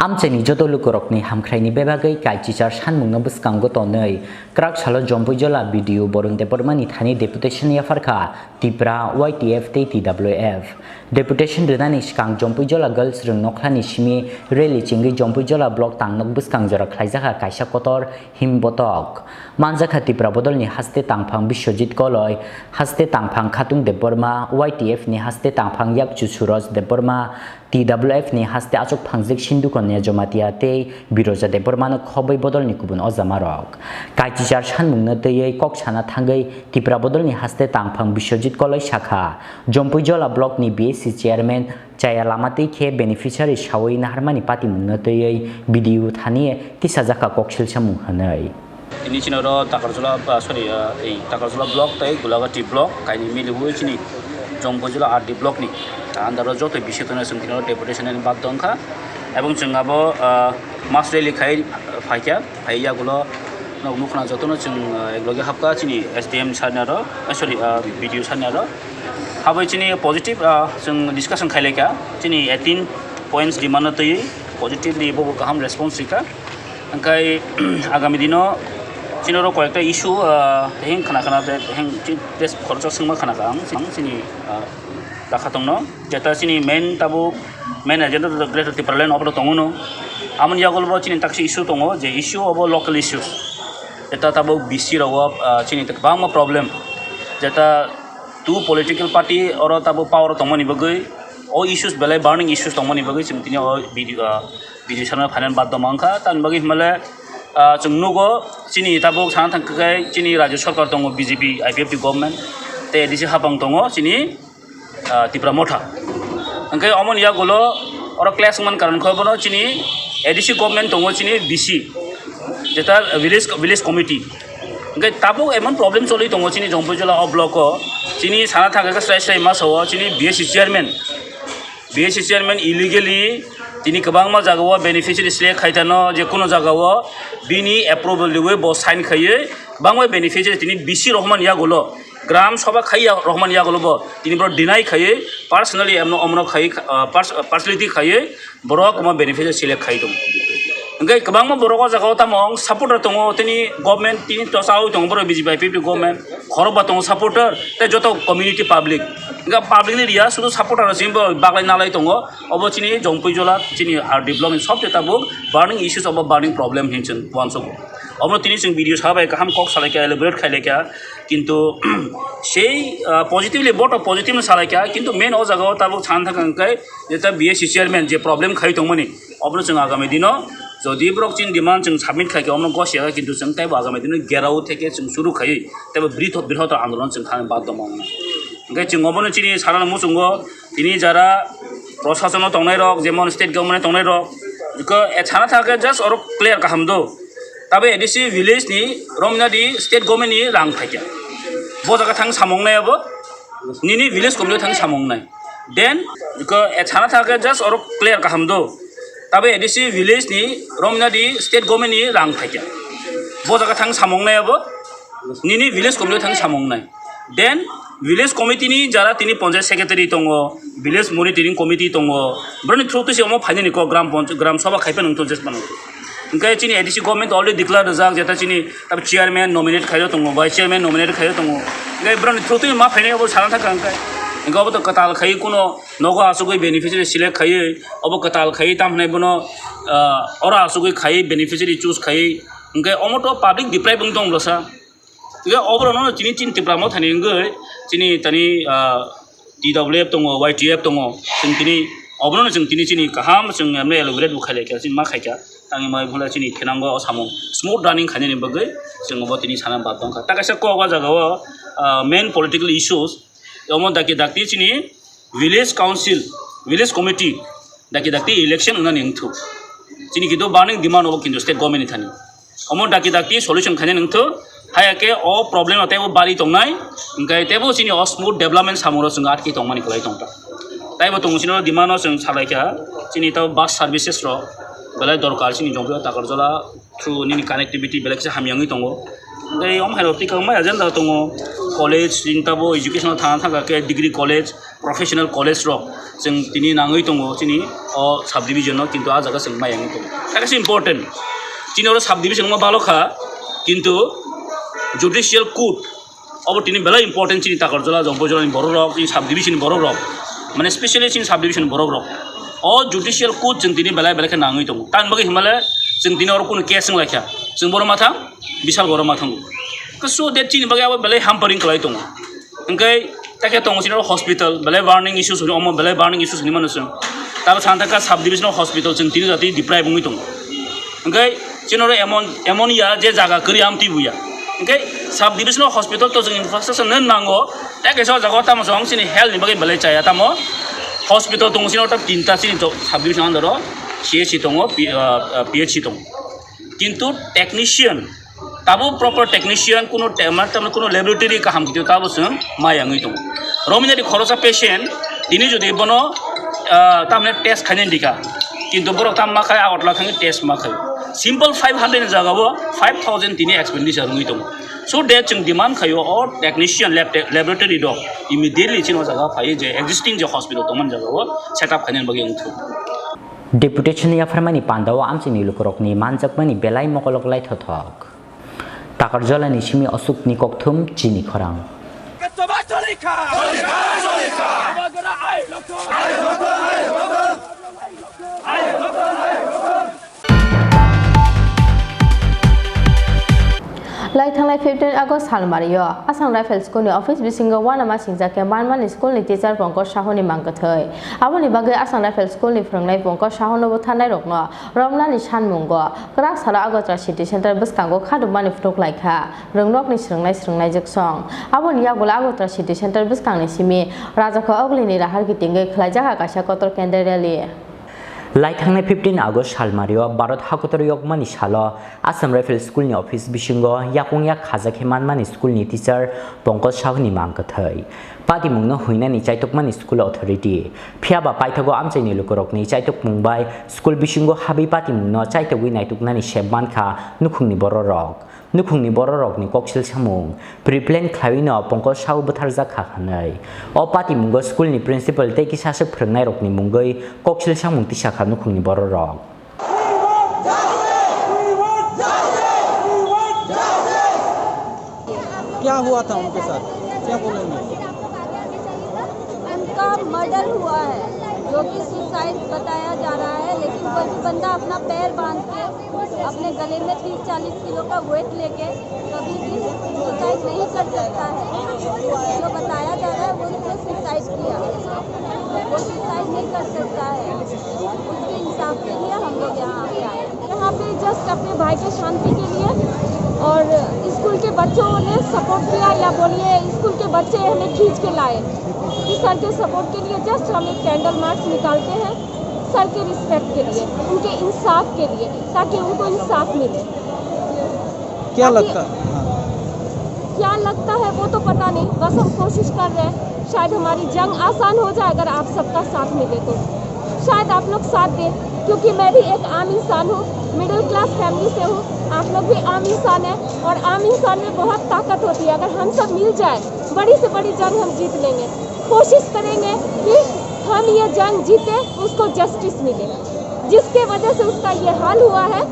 Speaker 2: Amcheni joto lukorokni hamkhraini bebagai kaichichar sanmungno bwskango tonoi krak salo Jompoi jela video borong department ni thani deputation yafarkha Tripura YTF te TWF deputation rwnani skang Jompoi jela girls rung nokhlani simi rally chingui Jompoi jela block tangnok bwskang jora khlaijaka kaisa kotor himbotok manjaka Tripura bodolni haste tangphang Biswajit Koloi haste tangphang Khatung Deborma YTF ni haste tangphang Yakchu Suraj Deborma TWF ni haste achok phangjak Sindu Kanya Jomatia te Biroja Deborma no khoboi bodolni kubun ojamarok kaichichar sanmungno tei kok sana thangai Tripura bodolni haste tangphang Biswajit Koloi shakha Jompoi jela block ni BSC chairman Chaya Lamati khe beneficiary shawai naharmani pati mungno tei video thani tisajaka koksil samung hanai
Speaker 18: ini chinoro Takarjula Takarjula block tei Gulagati block kaini mili hui chini Jompoi jela RD block ni andaro joto bishetona sungkino deputation ni bagdongkha এবং जोंहाबो मास rally खाय फाइया फाइयागुलो नुखना जतनो जों एकलगे हाबका चिनि SDM सारनारो सरि video सारनारो हाबै चिनि positive जों डिस्कासन खायलायका चिनि 18 points demand तयै पजिटिभलि बबो गाहाम response Rica ओंखाय आगामी दिनो चिनरो कयेकटा इशू हें खाना हें टेस्ट खरचा सोंमा खाना आं चिनि दाखातंनो जेता चिनि मेन ताबो main agenda greater Tripura line अबरो तंगनो आमन यागलबो चिनि ताक्सि इशू तंगो जे इशू अब लोकल इशूस जेता ताबो बीसी रव चिनि तकबांग प्रॉब्लम जेता टू पॉलिटिकल पार्टी और ताबो पावर तंगनि बगै o issues belai burning issues tongmani bagi chung tini o video channel phanan bad domangkha tan bagi himale chung nugo chini tabuk sana thangkai chini rajya sarkar tongo BJP IPFP government te edisi hapang tongo chini tipra motha angkai omon ya golo oro class man karon khobono chini edisi government tongo chini BC jeta village committee angkai tabuk emon problem choli tongo chini jongpojola o block o chini sana thangkai strai ma sawo chini BSC chairman illegally তিনি गोबांमा जागाव बेनिफिशियारि select खायथानो जे कोनो जागाव बिनि approval दिवे ब sign खायो बांवा बेनिफिशियारि तिनि बिसि रहमान यागलो ग्राम सभा खायो रहमान यागलो ब तिनि ब्र डिनाय खायो पर्सनली अमनो खायो पर्सनलिटी खायो बरक मा बेनिफिशियारि सिलेक्ट खायो ओंखाय गोबांमा बरक जागाव तामं सपोर्टर दङ तिनि गभर्नमेन्ट तिनि तसाव दङ बर BJP IPFP गभर्नमेन्ट खरबा दङ सपोर्टर ते जत कम्युनिटी पब्लिक इनका पब्लिकली रिया शुद्ध सपोर्टर सिम्बो बागलाई नालाई दङ अब चिनि जंपैजला चिनि आर डेभलपमेन्ट सब जेताबो बार्निं इश्यूज अब बार्निं प्रब्लेम हिंचन वान्स अब अब तिनि जों भिडियो साबाय गाहाम कक सालायका एलिब्रेट खायलेका किन्तु সেই पजिटिभली बट पजिटिभ सालायका किन्तु मेन अ जागाव ताबो छान थाकांकाय जेता BSC चेयरमैन जे प्रब्लेम खाय दंमोनि अब जों आगामी दिनो যদি ব্রক চিন ডিমান্ড जों সাবমিট खायके अमन गसिया किन्तु जों ताइब आगामी दिनो गेराव थेके जों शुरू खायो ताइब बृहत आन्दोलन जों खानो बाद दङ ओंखाय जों अबनो चिनि सारानो मुसुंगो तिनि जारा प्रशासन दंनाय रक जेमन स्टेट गभर्नमेन्ट दंनाय रक इको छाना थाके जस्ट और क्लियर खालामदो ताबे एडिसि विलेज नि रमनादि स्टेट गभर्नमेन्ट नि रां फायका बजागा थां सामंनायाबो निनि विलेज कमिटि थां सामंनाय देन इको छाना थाके जस्ट और क्लियर खालामदो ताबे एडिसि विलेज नि रमनादि स्टेट गभर्नमेन्ट नि रां फायका बजागा थां सामंनायाबो निनि विलेज कमिटि थां सामंनाय देन विलेज कमिटि नि जारा तिनि पंचायत सेक्रेटारि दङ विलेज मनिटरिं कमिटि दङ ब्रनि थ्रुतुसि अम फाइनानि को ग्राम सभा खायफा नंथ जस बानो ओंखाय चिनि एडिसि गभर्नमेन्ट अलरेडि डिक्लेयार जाक जेता चिनि ताब चेयारमैन नमिनेट खायो दङ भाइस चेयारमैन नमिनेट खायो दङ ओंखाय ब्रनि थ्रुतुनि मा फाइनानि अब साना थाका ओंखाय ओंखाय अब त कताल खायो कुनो नगो आसुगै बेनिफिशियारि सिलेक्ट खायो अब कताल खायो तामनाय बनो अरा आसुगै खायो बेनिफिशियारि चुज खायो ओंखाय अमथ पब्लिक डिप्राइभिं दं लसा इगा अबरनो चिनि चिन तिप्रामो थानिंगै चिनि तानि TWF दङ YTF दङ जों तिनि अबरनो जों तिनि चिनि गाहाम जों एमने एलुग्रेट बुखायलेका चिन मा खायका तांनि माय भला चिनि खेनांगो सामु स्मुथ रानिं खायनि बगै जों अब तिनि साना बाद दंखा ताकासे कोवा जागाव मेन पलिटिकल इश्यूज अमन दाकि चिनि विलेज काउन्सिल विलेज कमिटि दाकि इलेक्शन उना निंथु चिनि किदो बार्निं डिमान्ड अब किन्तु स्टेट गभर्नमेन्ट थानि अमन दाकि सल्युशन खायनि निंथु हायाके अ प्रब्लेम तेबो बारि दंनाय ओंखाय तेबो चिनि अ स्मुथ डेभलपमेन्ट सामरो जों आटकि दंमानि खलाय दंता ताइबो दंसिनो डिमान्ड जों सालायका चिनि त बास सार्भिसेस र बेलाय दरकार चिनि जंगो ताकारजला थ्रु निनि कानेक्टिविटी बेलाय हामियांगै दङ ओंखाय अम हेलपति कमा एजेन्डा दङ कलेज चिन्ताबो एजुकेशनाव थाका डिग्री कलेज प्रोफेशनल कलेज र जों तिनि नाङै दङ चिनि अ सब डिभिजन किन्तु आ जागा जों मायांगै दङ ताकासे इम्पोर्टेन्ट चिनि अ सब डिभिजन मा बालखा किन्तु जुडिशियल कोर्ट अब तिनी बेला इम्पोर्टेन्ट चिनि ताकरजला जंपजला बर रक चिनि सब डिभिजन बर रक माने स्पेशली चिनि सब डिभिजन बर रक अ जुडिशियल कोर्ट जों तिनी बेला बेलाखे नाङै दङ तान बगे हिमालय जों तिनी अर कुनु केस जों लाखिया जों बर माथां बिशाल बर माथां सो देट चिनि बगे अब बेलाय हाम्पारिं खलाय दङ ओंखाय ताके दङ चिनि हस्पिटल बेलाय वार्निं इश्यूज अम बेलाय वार्निं इश्यूज नि मानसों ताबो सानथाका सब डिभिजनल हस्पिटल जों तिनी जाति डिप्राइभिंगै दङ ओंखाय चिनर एमोनिया जे जागा करि आमति बुया ओंखाय सब डिभिजनल हस्पिटल तो जों इनफ्रास्ट्राक्चार नन नांगो ताके स जागा तामो जों चिनि हेल्थ नि बगे बेलाय चाया तामो हस्पिटल दङ चिनो त तीनटा चिनि सब डिभिजन आन्दार CHC दङ PHC दङ किन्तु टेक्निशियन ताबो प्रपर टेक्निशियन कुनो तामने कुनो ल्याबोरेटरी काहाम कितो ताबो जों मायांगै दङ रमिनारि खरसा पेशेन्ट दिनै जुदि बनो तामने टेस्ट खायनि दिका किन्तु बर ताम मा खाय आवटला थाङि टेस्ट मा खाय सिम्पल 500 जागाबो 5000 तिनि एक्सपेन्डिचर नङै दङ सो देट जों डिमान्ड खायो अ टेक्निशियन ल्याबोरेटरी दं इमिडिएटली चिनो जागा फायो जे एक्जिस्टिं जे हस्पिटल दंमोन जागाव सेटअप खायनि बगे उंथु
Speaker 2: डेपुटेशन या फरमानी पांडाव आमचिनि लुकरकनि मानजाकमानि बेलाय मकलकलाय थथक ताकारजलानि सिमि असुकनि कक्थुम चिनि खरां
Speaker 1: Laithang 15 August Halmario Asang Rifle School ni office bisingo wana ma singja man school ni teacher Bongko Shahoni mangkathai aboni bagai Asang Rifle School ni phrangnai Bongko Shahono bo thanai rokno Romna ni Sanmungo Krak Sara Agotra City Center biskango khaduma ni phtok laikha rongnok ni srungnai jeksong aboni yagola Agotra City Center biskangni simi Rajako Ogli ni rahar gitingai khlaijaka kaisa kotor kendra rally
Speaker 2: Laithang 15 August Halmario Bharat Hakotor Yogmani Shalo Assam Rifle School ni office bisingo yakungya khajak hemanmani school ni teacher Bongko Shahoni mangkathai Pati mungno huina ni chaitokmani school authority phiaba paithago amchaini lukorokni chaitok mungbai school bisingo habi pati mungno chaitogui naituknani shebman kha nukhungni bororok nukhungni bororokni koksil samung preplan khlawino Bongko Shahu butharja khanai o pati mungo school ni principal teki sasek phrangnai rokni mungoi koksil samung tisa kha nukhungni bororok
Speaker 19: क्या हुआ था उनके साथ क्या बोलेंगे
Speaker 20: उनका murder हुआ है जो कि सुसाइड बताया जा रहा है लेकिन कोई भी बंदा अपना पैर बांध के अपने गले में 30-40 किलो का वेट लेके कभी भी सुसाइड नहीं कर सकता है जो बताया जा रहा है वो उसने सुसाइड किया वो सुसाइड नहीं कर सकता है उसके इंसाफ के लिए हम लोग यहाँ पे आए यहाँ पे जस्ट अपने भाई के शांति के लिए और स्कूल के बच्चों ने सपोर्ट किया या बोलिए स्कूल के बच्चे हमें खींच के लाए कि सर के सपोर्ट के लिए जस्ट हम एक कैंडल मार्च निकालते हैं सर के रिस्पेक्ट के लिए उनके इंसाफ के लिए ताकि उनको इंसाफ मिले
Speaker 19: क्या लगता है
Speaker 20: वो तो पता नहीं बस हम कोशिश कर रहे हैं शायद हमारी जंग आसान हो जाए अगर आप सबका साथ मिले तो शायद आप लोग साथ दें क्योंकि मैं भी एक आम इंसान हूँ मिडिल क्लास फैमिली से हूँ आप लोग भी आम इंसान हैं और आम इंसान में बहुत ताकत होती है अगर हम सब मिल जाए बड़ी से बड़ी जंग हम जीत लेंगे कोशिश करेंगे कि हम ये जंग जीते उसको जस्टिस मिले जिसके वजह से उसका ये हाल हुआ है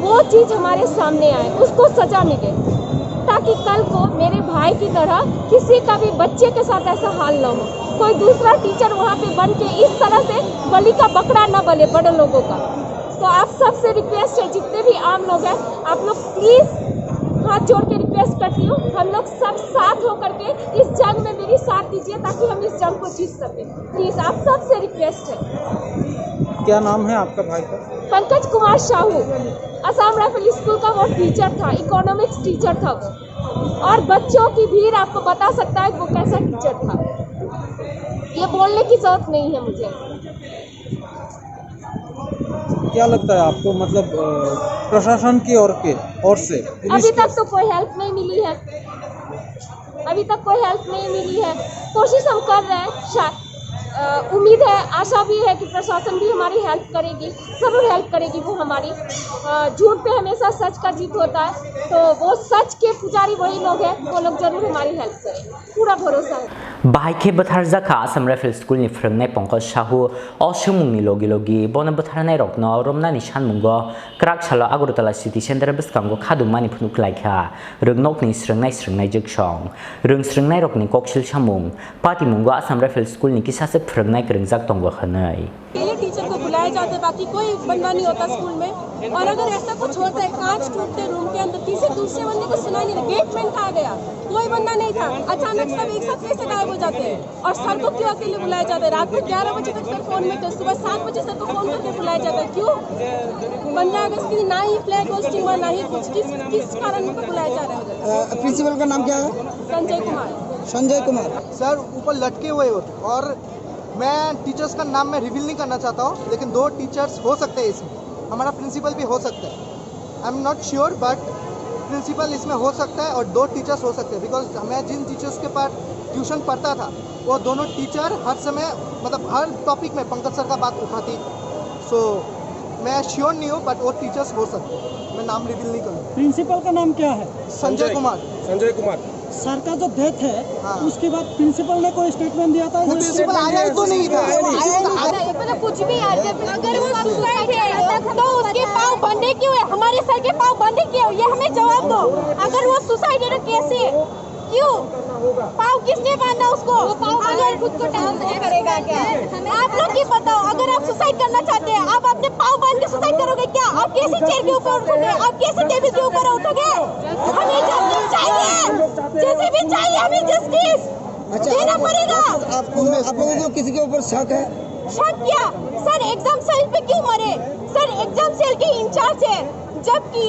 Speaker 20: वो चीज़ हमारे सामने आए उसको सजा मिले ताकि कल को मेरे भाई की तरह किसी का भी बच्चे के साथ ऐसा हाल न हो कोई दूसरा टीचर वहाँ पे बन के इस तरह से बलि का बकरा न बने बड़े लोगों का तो आप सबसे रिक्वेस्ट है जितने भी आम लोग हैं आप लोग प्लीज़ हाथ जोड़ के रिक्वेस्ट करती हूँ हम लोग सब साथ होकर के इस जंग में मेरी साथ दीजिए ताकि हम इस जंग को जीत सकें प्लीज़ आप सबसे रिक्वेस्ट है
Speaker 19: क्या नाम है आपका भाई का
Speaker 20: पंकज कुमार साहू असम राइफल स्कूल का वो टीचर था इकोनॉमिक्स टीचर था वो और बच्चों की भीड़ आपको बता सकता है वो कैसा टीचर था ये बोलने की जरूरत नहीं है मुझे
Speaker 19: क्या लगता है आपको मतलब प्रशासन की ओर से
Speaker 20: अभी तक तो कोई हेल्प नहीं मिली है कोशिश हम कर रहे हैं उम्मीद है आशा भी है कि प्रशासन भी हमारी हेल्प करेगी जरूर हेल्प करेगी वो हमारी झूठ पे हमेशा सच का जीत होता है तो वो सच के पुजारी वही लोग हैं वो लोग जरूर हमारी हेल्प करेंगे पूरा भरोसा है
Speaker 2: Bahike Batharjaka Assam Rifle School ni Phrangnai Bongko Shahu Osumungni logi bona Batharnai rokno Romna ni Sanmungo Krak Shala Agortala City Center biskango khadumani phunuk laikha Rungnok ni srungnai jeksong Rung srungnai rokni koksil samung Pati mungo Assam Rifle School ni kisase phrangnai krengjak tongo khanai
Speaker 20: ये teacher को बुलाया जाता है बाकी कोई बंदा नहीं होता स्कूल में और अगर ऐसा कुछ होता है कांच टूटते रूम के अंदर किसी दूसरे बंदे को सुनाई नहीं गेटमैन कहाँ गया कोई बंदा नहीं था अचानक सब एक साथ कैसे गायब हो जाते हैं और सर को क्यों अकेले बुलाया जाता है रात में 11 बजे तक सर फोन में थे सुबह 7 बजे सर को फोन करके बुलाया जाता है क्यों 15 अगस्त की ना ही फ्लैग होस्टिंग हुआ ना ही कुछ किस कारण उनको बुलाया जा रहा है
Speaker 19: प्रिंसिपल का नाम क्या है
Speaker 20: संजय कुमार
Speaker 19: सर ऊपर लटके हुए होते और मैं टीचर्स का नाम मैं रिवील नहीं करना चाहता हूँ लेकिन 2 टीचर्स हो सकते हैं इसमें हमारा प्रिंसिपल भी हो सकता है I am not sure but principal इसमें हो सकता है और 2 टीचर्स हो सकते हैं बिकॉज मैं जिन टीचर्स के पास ट्यूशन पढ़ता था वो दोनों टीचर हर समय मतलब हर टॉपिक में पंकज सर का बात उठाती सो मैं श्योर नहीं हूँ बट वो टीचर्स हो सकते हैं मैं नाम रिवील नहीं करूँगा
Speaker 9: प्रिंसिपल का नाम क्या है
Speaker 19: संजय कुमार
Speaker 9: सर का जो डेथ है उसके बाद प्रिंसिपल ने कोई स्टेटमेंट दिया था
Speaker 19: प्रिंसिपल आया ही तो नहीं था
Speaker 20: कुछ भी अगर वो सुसाइड है तो उसके पाँव बंधे क्यों है हमारे सर के पाँव बंधे क्यों ये हमें जवाब दो अगर वो सुसाइड है तो कैसे क्यों? पाव किसने बांधा उसको? अगर खुद को डाउन करेगा क्या? आप लोग ही बताओ, अगर आप सुसाइड करना चाहते हैं, आप अपने पाव बांध के सुसाइड करोगे क्या? आप कैसे चेयर के ऊपर उठोगे? आप कैसे टेबल के ऊपर उठोगे? हमें जस्टिस चाहिए, जैसे भी चाहिए हमें जस्टिस देना पड़ेगा।
Speaker 9: आप लोगों को किसी के ऊपर शक है?
Speaker 20: शक क्या? सर एग्जाम सेल पे क्यों मरे? सर एग्जाम सेल के इंचार्ज है, जबकि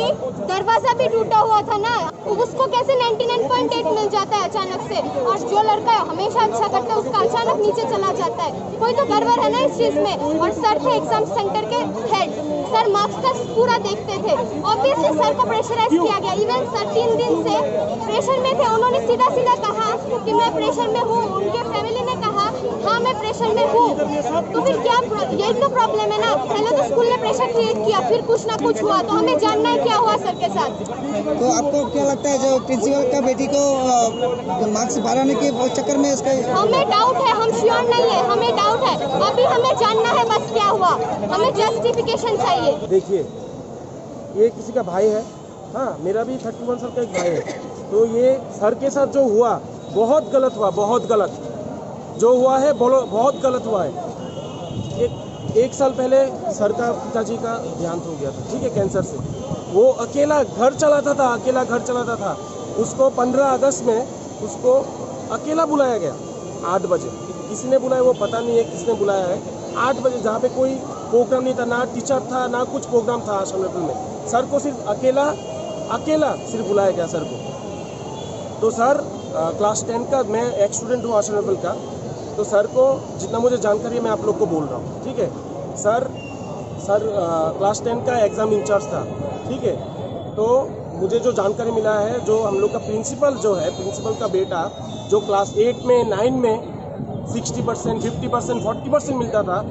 Speaker 20: दरवाजा भी टूटा हुआ था ना, उसको कैसे 99.8 मिल जाता है अचानक से? और जो लड़का हमेशा अच्छा करता है उसका अचानक नीचे चला जाता है, कोई तो गड़बड़ है ना इस चीज में। और सर थे एग्जाम सेंटर के हेड, सर मार्क्स का पूरा देखते थे। ऑब्वियसली सर को प्रेशराइज किया गया। इवन सर 3 दिन से प्रेशर में थे, उन्होंने सीधा सीधा कहा कि मैं प्रेशर में हूँ। उनके फैमिली ने कहा हाँ मैं प्रेशर में हूँ। तो फिर क्या यही तो प्रॉब्लम है ना? पहले तो स्कूल ने प्रेशर क्रिएट किया, फिर कुछ ना कुछ हुआ, तो हमें जानना है क्या हुआ सर के साथ।
Speaker 9: तो आपको क्या लगता है जो प्रिंसिपल का बेटी को मार्क्स बढ़ाने के चक्कर में इसका?
Speaker 20: हमें डाउट है, हम श्योर नहीं है, हमें डाउट है। अभी हमें जानना है बस क्या हुआ, हमें जस्टिफिकेशन चाहिए।
Speaker 6: देखिए, ये किसी का भाई है, हाँ मेरा भी 31 साल का एक भाई है। तो ये सर के साथ जो हुआ बहुत गलत हुआ, बहुत गलत जो हुआ है, बहुत गलत हुआ है। एक साल पहले सर का पिताजी का देहांत हो गया था, ठीक है, कैंसर से। वो अकेला घर चलाता था। उसको 15 अगस्त में उसको अकेला बुलाया गया 8 बजे। किसी ने बुलाया वो पता नहीं है किसने बुलाया है। 8 बजे जहाँ पे कोई प्रोग्राम नहीं था, ना टीचर था ना कुछ प्रोग्राम था आश्रम लेवल में। सर को सिर्फ अकेला सिर्फ बुलाया गया सर को। तो सर क्लास 10 का, मैं एक स्टूडेंट हूँ आश्रम लेवल का, तो सर को जितना मुझे जानकारी है मैं आप लोग को बोल रहा हूँ, ठीक है। सर क्लास 10 का एग्ज़ाम इंचार्ज था, ठीक है। तो मुझे जो जानकारी मिला है, जो हम लोग का प्रिंसिपल जो है, प्रिंसिपल का बेटा जो क्लास 8 में 9 में 60%, 50%, 40% मिलता था,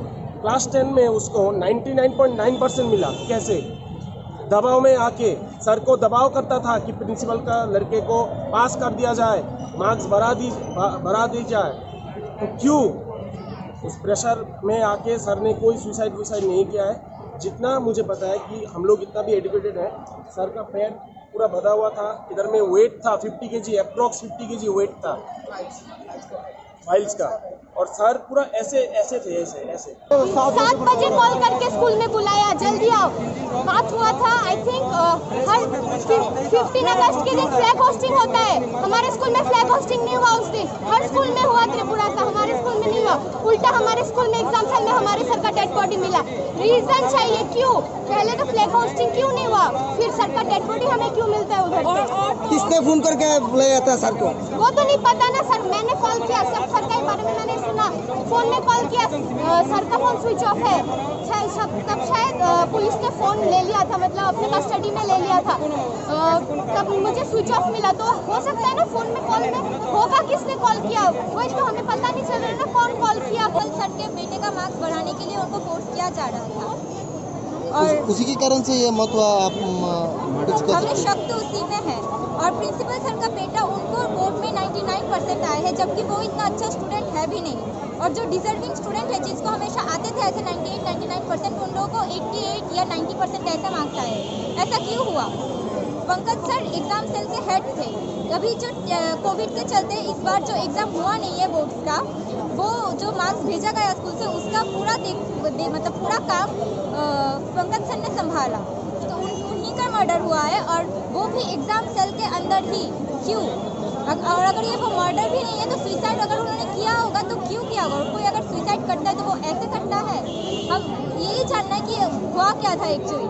Speaker 6: क्लास 10 में उसको 99.9% मिला। कैसे? दबाव में आके सर को दबाव करता था कि प्रिंसिपल का लड़के को पास कर दिया जाए, मार्क्स बढ़ा दी जाए। तो क्यों उस प्रेशर में आके सर ने कोई सुसाइड नहीं किया है। जितना मुझे पता है कि हम लोग इतना भी एजुकेटेड है, सर का पैर पूरा बधा हुआ था, इधर में वेट था 50 kg, अप्रॉक्स 50 kg वेट था फाइल्स का, और सर पूरा ऐसे थे, ऐसे
Speaker 20: 7 बजे कॉल करके स्कूल में बुलाया, जल्दी आओ। बात हुआ था आई थिंक हर 15 अगस्त के दिन फ्लैग होस्टिंग होता है। हमारे स्कूल में फ्लैग होस्टिंग नहीं हुआ उस दिन, हर स्कूल में हुआ त्रिपुरा का, हमारे स्कूल में नहीं हुआ। उल्टा हमारे स्कूल में एग्जाम सेल में हमारे सर का डेड बॉडी मिला। रीजन चाहिए क्यों? पहले तो फ्लैग होस्टिंग क्यों नहीं हुआ, फिर सर का डेड बॉडी हमें क्यों मिलता है उधर से?
Speaker 9: किसने फोन करके बुलाया था सर को?
Speaker 20: वो तो नहीं पता ना सर, मैंने कॉल किया, सब सर के बारे में मैंने सुना, फोन में कॉल किया, सर का फोन स्विच ऑफ है। तब शायद पुलिस ने फोन ले लिया था, मतलब अपने कस्टडी में ले लिया था, तब मुझे स्विच ऑफ मिला। तो हो सकता है ना फोन में कॉल में होगा, किसने कॉल किया वही तो हमें पता नहीं चल रहा ना कौन कॉल किया।
Speaker 21: कल सर के बेटे का मार्क्स बढ़ाने के लिए उनको फोर्स किया जा रहा था, और
Speaker 9: उसी के कारण से ये मत हुआ। आप
Speaker 21: हमें शक तो उसी में है। और प्रिंसिपल सर का बेटा, उनको बोर्ड में 99% आए हैं, जबकि वो इतना अच्छा स्टूडेंट है भी नहीं। और जो डिजर्विंग स्टूडेंट है, जिसको हमेशा आते थे ऐसे 98-99%, उन लोगों को 88 या 90% ऐसा मार्क्स आए। ऐसा क्यों हुआ? पंकज सर एग्जाम सेल के हेड थे। अभी जो कोविड के चलते इस बार जो एग्ज़ाम हुआ नहीं है बोर्ड्स का, वो जो मार्क्स भेजा गया स्कूल से, उसका पूरा मतलब पूरा काम पंकज सर ने संभाला। तो उन्हीं का मर्डर हुआ है, और वो भी एग्ज़ाम सेल के अंदर ही। क्यों? और अगर ये वो मर्डर भी नहीं है तो सुसाइड अगर उन्होंने किया होगा तो क्यों किया होगा? कोई अगर सुसाइड करता है तो वो ऐसे करता है? हम यही जानना है कि हुआ क्या था एक्चुअली।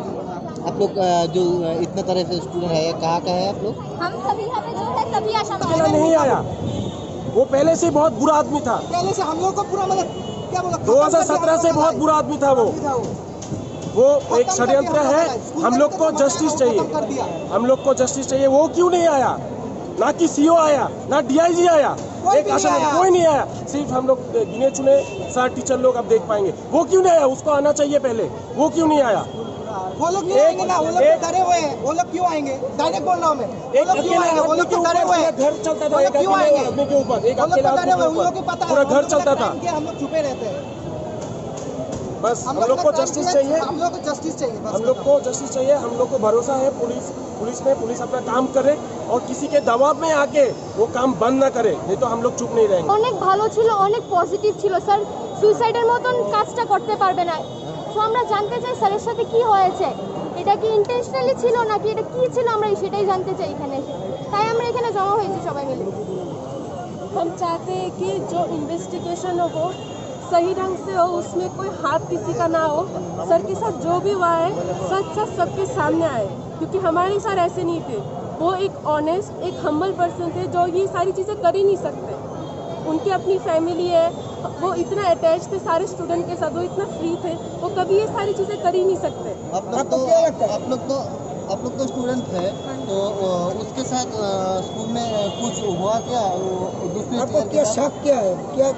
Speaker 9: आप लोग जो इतना तरह से स्टूडेंट है, कहाँ का है आप लोग?
Speaker 21: हम सभी यहाँ पे जो है सभी आशा
Speaker 6: नहीं आया, वो पहले से बहुत बुरा आदमी था।
Speaker 9: पहले से हम लोग को पूरा मतलब क्या बोला,
Speaker 6: 2017 से बहुत बुरा आदमी था वो एक षड्यंत्र है। हम लोग को जस्टिस चाहिए, हम लोग को जस्टिस चाहिए। वो क्यों नहीं आया? ना कि सीओ आया, ना डीआईजी आया, एक आशा कोई नहीं आया। सिर्फ हम लोग गिने चुने 7 टीचर लोग अब देख पाएंगे। वो क्यों नहीं आया? उसको आना चाहिए पहले, वो क्यों नहीं आया?
Speaker 9: वो लोग नहीं आएंगे ना, वो लोग डरे हुए हैं। वो लोग क्यों आएंगे? डायरेक्ट बोल रहा हूँ मैं, वो लोग क्यों आएंगे? वो लोग डरे हुए हैं,
Speaker 6: घर चलता था,
Speaker 9: क्यों आएंगे?
Speaker 6: आदमी के ऊपर, एक
Speaker 9: वो लोग
Speaker 6: अकेला
Speaker 9: डरे हुए, उन
Speaker 6: आदमी
Speaker 9: लोग
Speaker 6: के
Speaker 9: को पता
Speaker 6: ऊपर पूरा घर चलता था।
Speaker 9: हम लोग छुपे रहते हैं।
Speaker 6: बस हम लोग को जस्टिस चाहिए,
Speaker 19: हम लोग को जस्टिस चाहिए,
Speaker 6: हम लोग को जस्टिस चाहिए। हम लोग को भरोसा है पुलिस अपना काम करे और किसी के दबाव में आके वो काम बंद ना करे, नहीं तो हम लोग चुप नहीं रहेंगे।
Speaker 20: অনেক ভালো ছিল, অনেক পজিটিভ ছিল স্যার, সুইসাইডের মতন কাজটা করতে পারবে না। তো আমরা জানতে চাই স্যারের সাথে কি হয়েছে, এটা কি ইন্টেনশনালি ছিল নাকি এটা কি ছিল, আমরা সেটাই জানতে চাই এখানে এসে। তাই আমরা এখানে জমা হয়েছি সবাই মিলে।
Speaker 3: हम चाहते हैं कि जो इन्वेस्टिगेशन हो सही ढंग से हो, उसमें कोई हाथ किसी का ना हो। सर के साथ जो भी हुआ है सच सबके सामने आए, क्योंकि हमारे सर ऐसे नहीं थे। वो एक ऑनेस्ट, एक हम्बल पर्सन थे जो ये सारी चीज़ें कर ही नहीं सकते। उनकी अपनी फैमिली है, वो इतना अटैच थे सारे स्टूडेंट के साथ, वो इतना फ्री थे, वो कभी ये सारी चीज़ें कर ही नहीं सकते।
Speaker 19: आप लोग तो स्टूडेंट थे, तो उसके साथ स्कूल में कुछ हुआ क्या?
Speaker 9: आपको क्या शक क्या है, क्या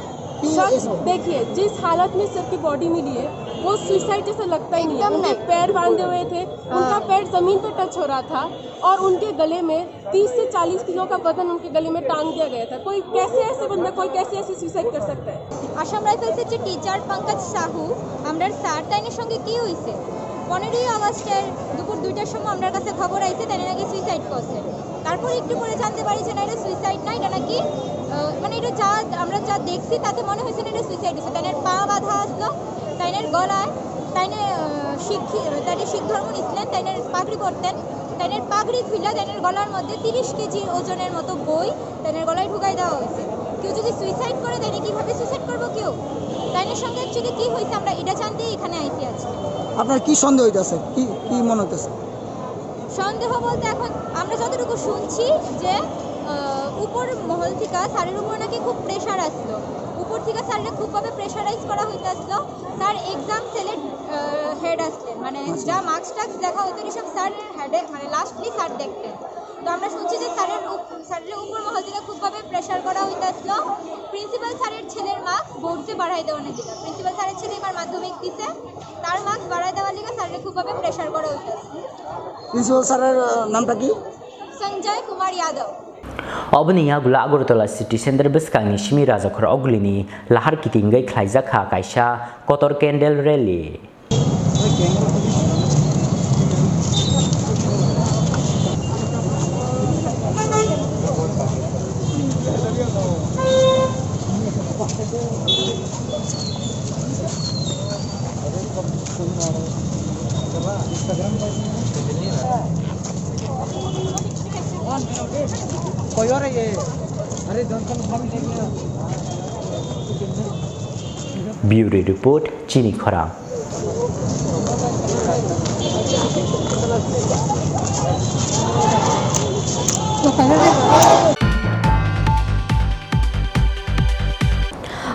Speaker 3: देखिए जिस हालत में सर की बॉडी मिली है वो सुसाइड जैसा लगता ही नहीं है। उनके पैर बांधे हुए थे, उनका पैर जमीन पे टच हो रहा था और उनके गले में 30 से 40 किलो का वजन उनके गले में टांग दिया गया था। कोई कैसे ऐसे बंदा, कोई कैसे ऐसे सुसाइड कर सकता है?
Speaker 21: আসাম রাইফেলসের যে টিচার পঙ্কজ সাহু আমরার স্যার তাইনের সঙ্গে কি হয়েছে 15ই আগস্টের দুপুর 2টার সময় আমার কাছে খবর আইছে তাই নাকি সুইসাইড করছে। তারপর একটু পরে জানতে পারি যে না এটা সুইসাইড না, এটা নাকি মানে এটা যা আমরা যা দেখছি তাতে মনে হয়েছে না এটা সুইসাইড হয়েছে। তাইনের পা বাঁধা আসলো, তাইনের গলায়, তাইনের শিখ ধর্ম নিছিলেন, তাইনের পাগড়ি পরতেন, তাইনের পাগড়ি খুলে তাইনের গলার মধ্যে 30 কেজি ওজনের মতো বই তাইনের গলায় ঢুকাই দেওয়া হয়েছে। কেউ যদি সুইসাইড করে তাইনে কীভাবে সুইসাইড করবো কেউ? তাইনের সঙ্গে অ্যাকচুয়ালি কী হয়েছে আমরা এটা জানতেই এখানে আইছি আজকে।
Speaker 9: আপনার কি সন্দেহ হইতেছে, কি মনে হইতেছে?
Speaker 21: সন্দেহ বলতে এখন আমরা যতটুকু শুনছি যে উপর মহল থেকে স্যারের উপর নাকি খুব প্রেশার আসলো, উপর থেকে স্যাররা খুবভাবে প্রেশারাইজ করা হইতে আসলো। স্যার এক্সাম সেলের হেড আসলেন, মানে যা মার্কস টাক্স দেখা হতো এসব স্যারের হেডে, মানে লাস্টলি স্যার দেখতেন। তো আমরা শুনছি যে স্যারের উপর মহল থেকে খুবভাবে প্রেশার করা হইতে আসলো। প্রিন্সিপাল স্যারের ছেলের মার্কস বোর্ডে বাড়াই দেওয়ার দিকে, প্রিন্সিপাল স্যারের ছেলে এবার মাধ্যমিক দিছে, তার মার্কস বাড়াই দেওয়ার দিকে স্যারকে খুবভাবে প্রেশার করা হইতে আসলো।
Speaker 9: প্রিন্সিপাল স্যারের নামটা কি?
Speaker 21: Sanjay Kumar Yadav.
Speaker 2: Obni agula Agartala City Center Biskang Shimi Razakor Oglini Lahar Kitingai Klaizaka Kaisha Kotor Candle Rally.
Speaker 9: कोई और है ये? अरे
Speaker 2: Bureau Report Chini Khora.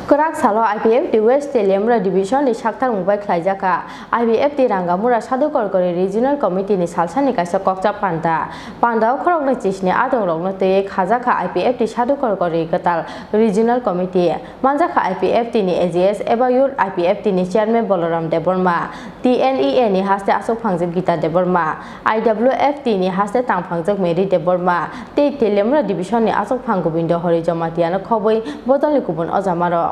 Speaker 1: Kerak salo IPF di West Telemra Division di Shaktar Mumbai Klaijaka IPF di Rangamura Sadu Korkori Regional Committee ni Salsani Kaisa Kokja Panda Panda Korok na Chisni Adong Rok na Te Khajaka IPF di Sadu Korkori Gatal Regional Committee Manjaka IPF di ni AGS Ebayur IPF di ni Chairman Bolaram Deborma TNEA ni Haste Asok Phangjak Gita Deborma IWF di ni Haste Tang Phangjak Mary Deborma Te Telemra Division ni Asok Phanggobindo Hori Jamatiano Khoboi Bodoli Kubun Ozamaro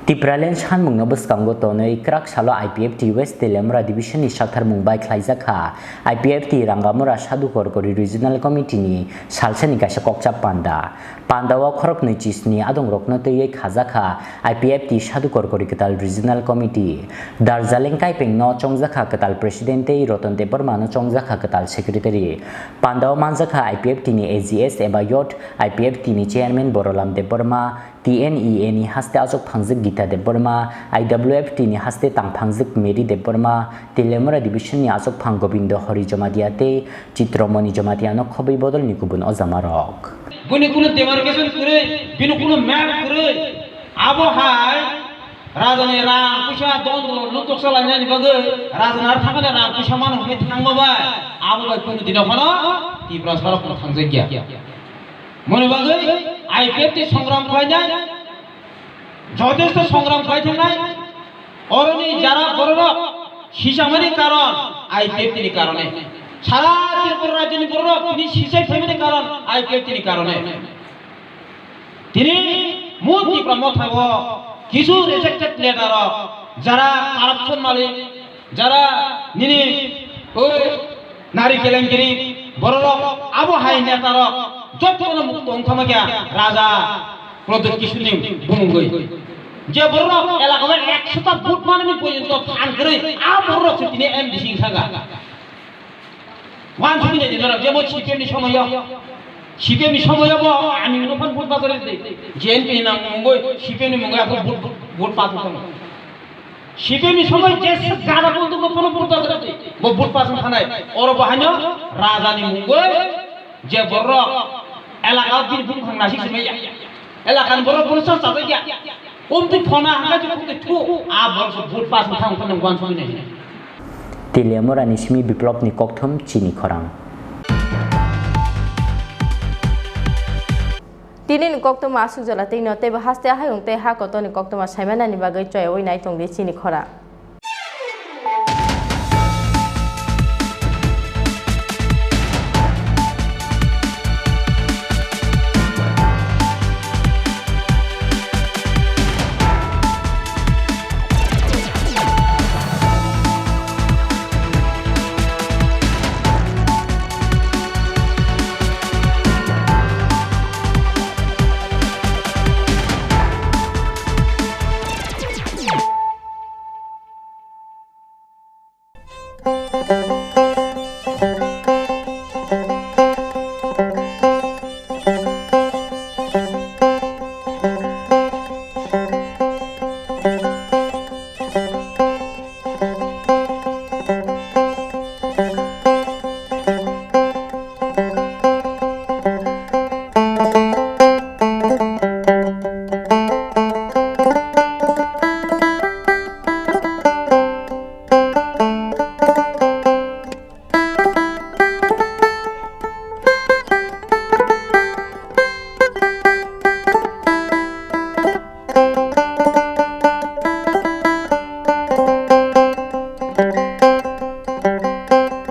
Speaker 2: Tipralen Chan Mungna Buskango Tonoi Krak Salo IPF T West Telemra Division ni Shaktar Mumbai Klaizaka IPF T Rangamura Sadu Korkori Regional Committee ni Salsani Kaisa Kokja Panda Pandawa Khorok ni Chisni Adong Rokno Te Khazaka IPF T Sadu Korkori Ketal Regional Committee Darzaleng Kaipeng no Chongjaka Ketal Presidente Roton Deborma no Chongjaka Ketal Secretary Pandawa Manjaka IPF T ni AGS Ebayot IPF T ni Chairman Borolam Deborma TNEA ni Haste Asok Phangjak Gita Deborma IWF T ni Haste Tang Phangjak Mary Deborma Telemra Division ni Asok Phanggobindo Hori Jomadiate Chitromoni Jomadiano Khobai Bodol ni Kubun Ozamarok
Speaker 22: Buni kuno demarcation kure binu kuno map kure abo hai rajane rang pusha dondo nutuk salanya ni bagai rajanar thangana rang pusha manu hme thangba ba abo bai kuno dinokhono ti prasara kuno thangjak gya mone bagai IPF ti সংগ্রাম করাই যথেষ্ট সংগ্রাম করাইছেন নাই অরনি যারা বড় হিসামানি কারণ IPF তিনি কারণে সারা ত্রিপুরা রাজ্যের বড় তিনি সিসাই ফ্যামিলি কারণ IPF তিনি কারণে তিনি মূল ত্রিপুরা মথাব কিছু রেজেক্টেড লেটার যারা কারাপশন মালিক যারা নিনি ওই নারী কেলেঙ্কারি বড় লোক আবহাই নেতারক যত মুক্ত অংশমাকিয়া রাজা প্রদীপ কিশোরী বুমুঙ্গই যে বড় লোক এলাকায় 100টা ভোট মাননি পর্যন্ত ফান করে বড় লোক তিনি এমডি সিং থাকা ওয়ান ছুটি নেই যেমন সিপিএমনি সময় সিপিএমনি সময় আমি ওখান ভোট পাতে জেএনপি না মুঙ্গই সিপিএমনি মুঙ্গই এখন ভোট পাত সিপিএমনি সময় যে যারা বলতো কোনো ভোট পাতে ভোট পাত থানায় ওর বাহান্য রাজানি মুঙ্গই যে বড় এলাকা দিন বুম খাংনা সিসমে এলাকান বড় পুলিশ চাচা গিয়া কমতি ফনা হাঙ্গা যে থু বড় ভোট পাত থাং কোন ওয়ান ছুটি নেই
Speaker 2: Tilemorani Shmi Biplopni Kokthum Chini Khorang.
Speaker 1: Tinin Koktoma Sujala Tino Teba Haste Hayung Te Hakotoni Koktoma Simana Nibagai Joy Winai Tong de Chini Khora.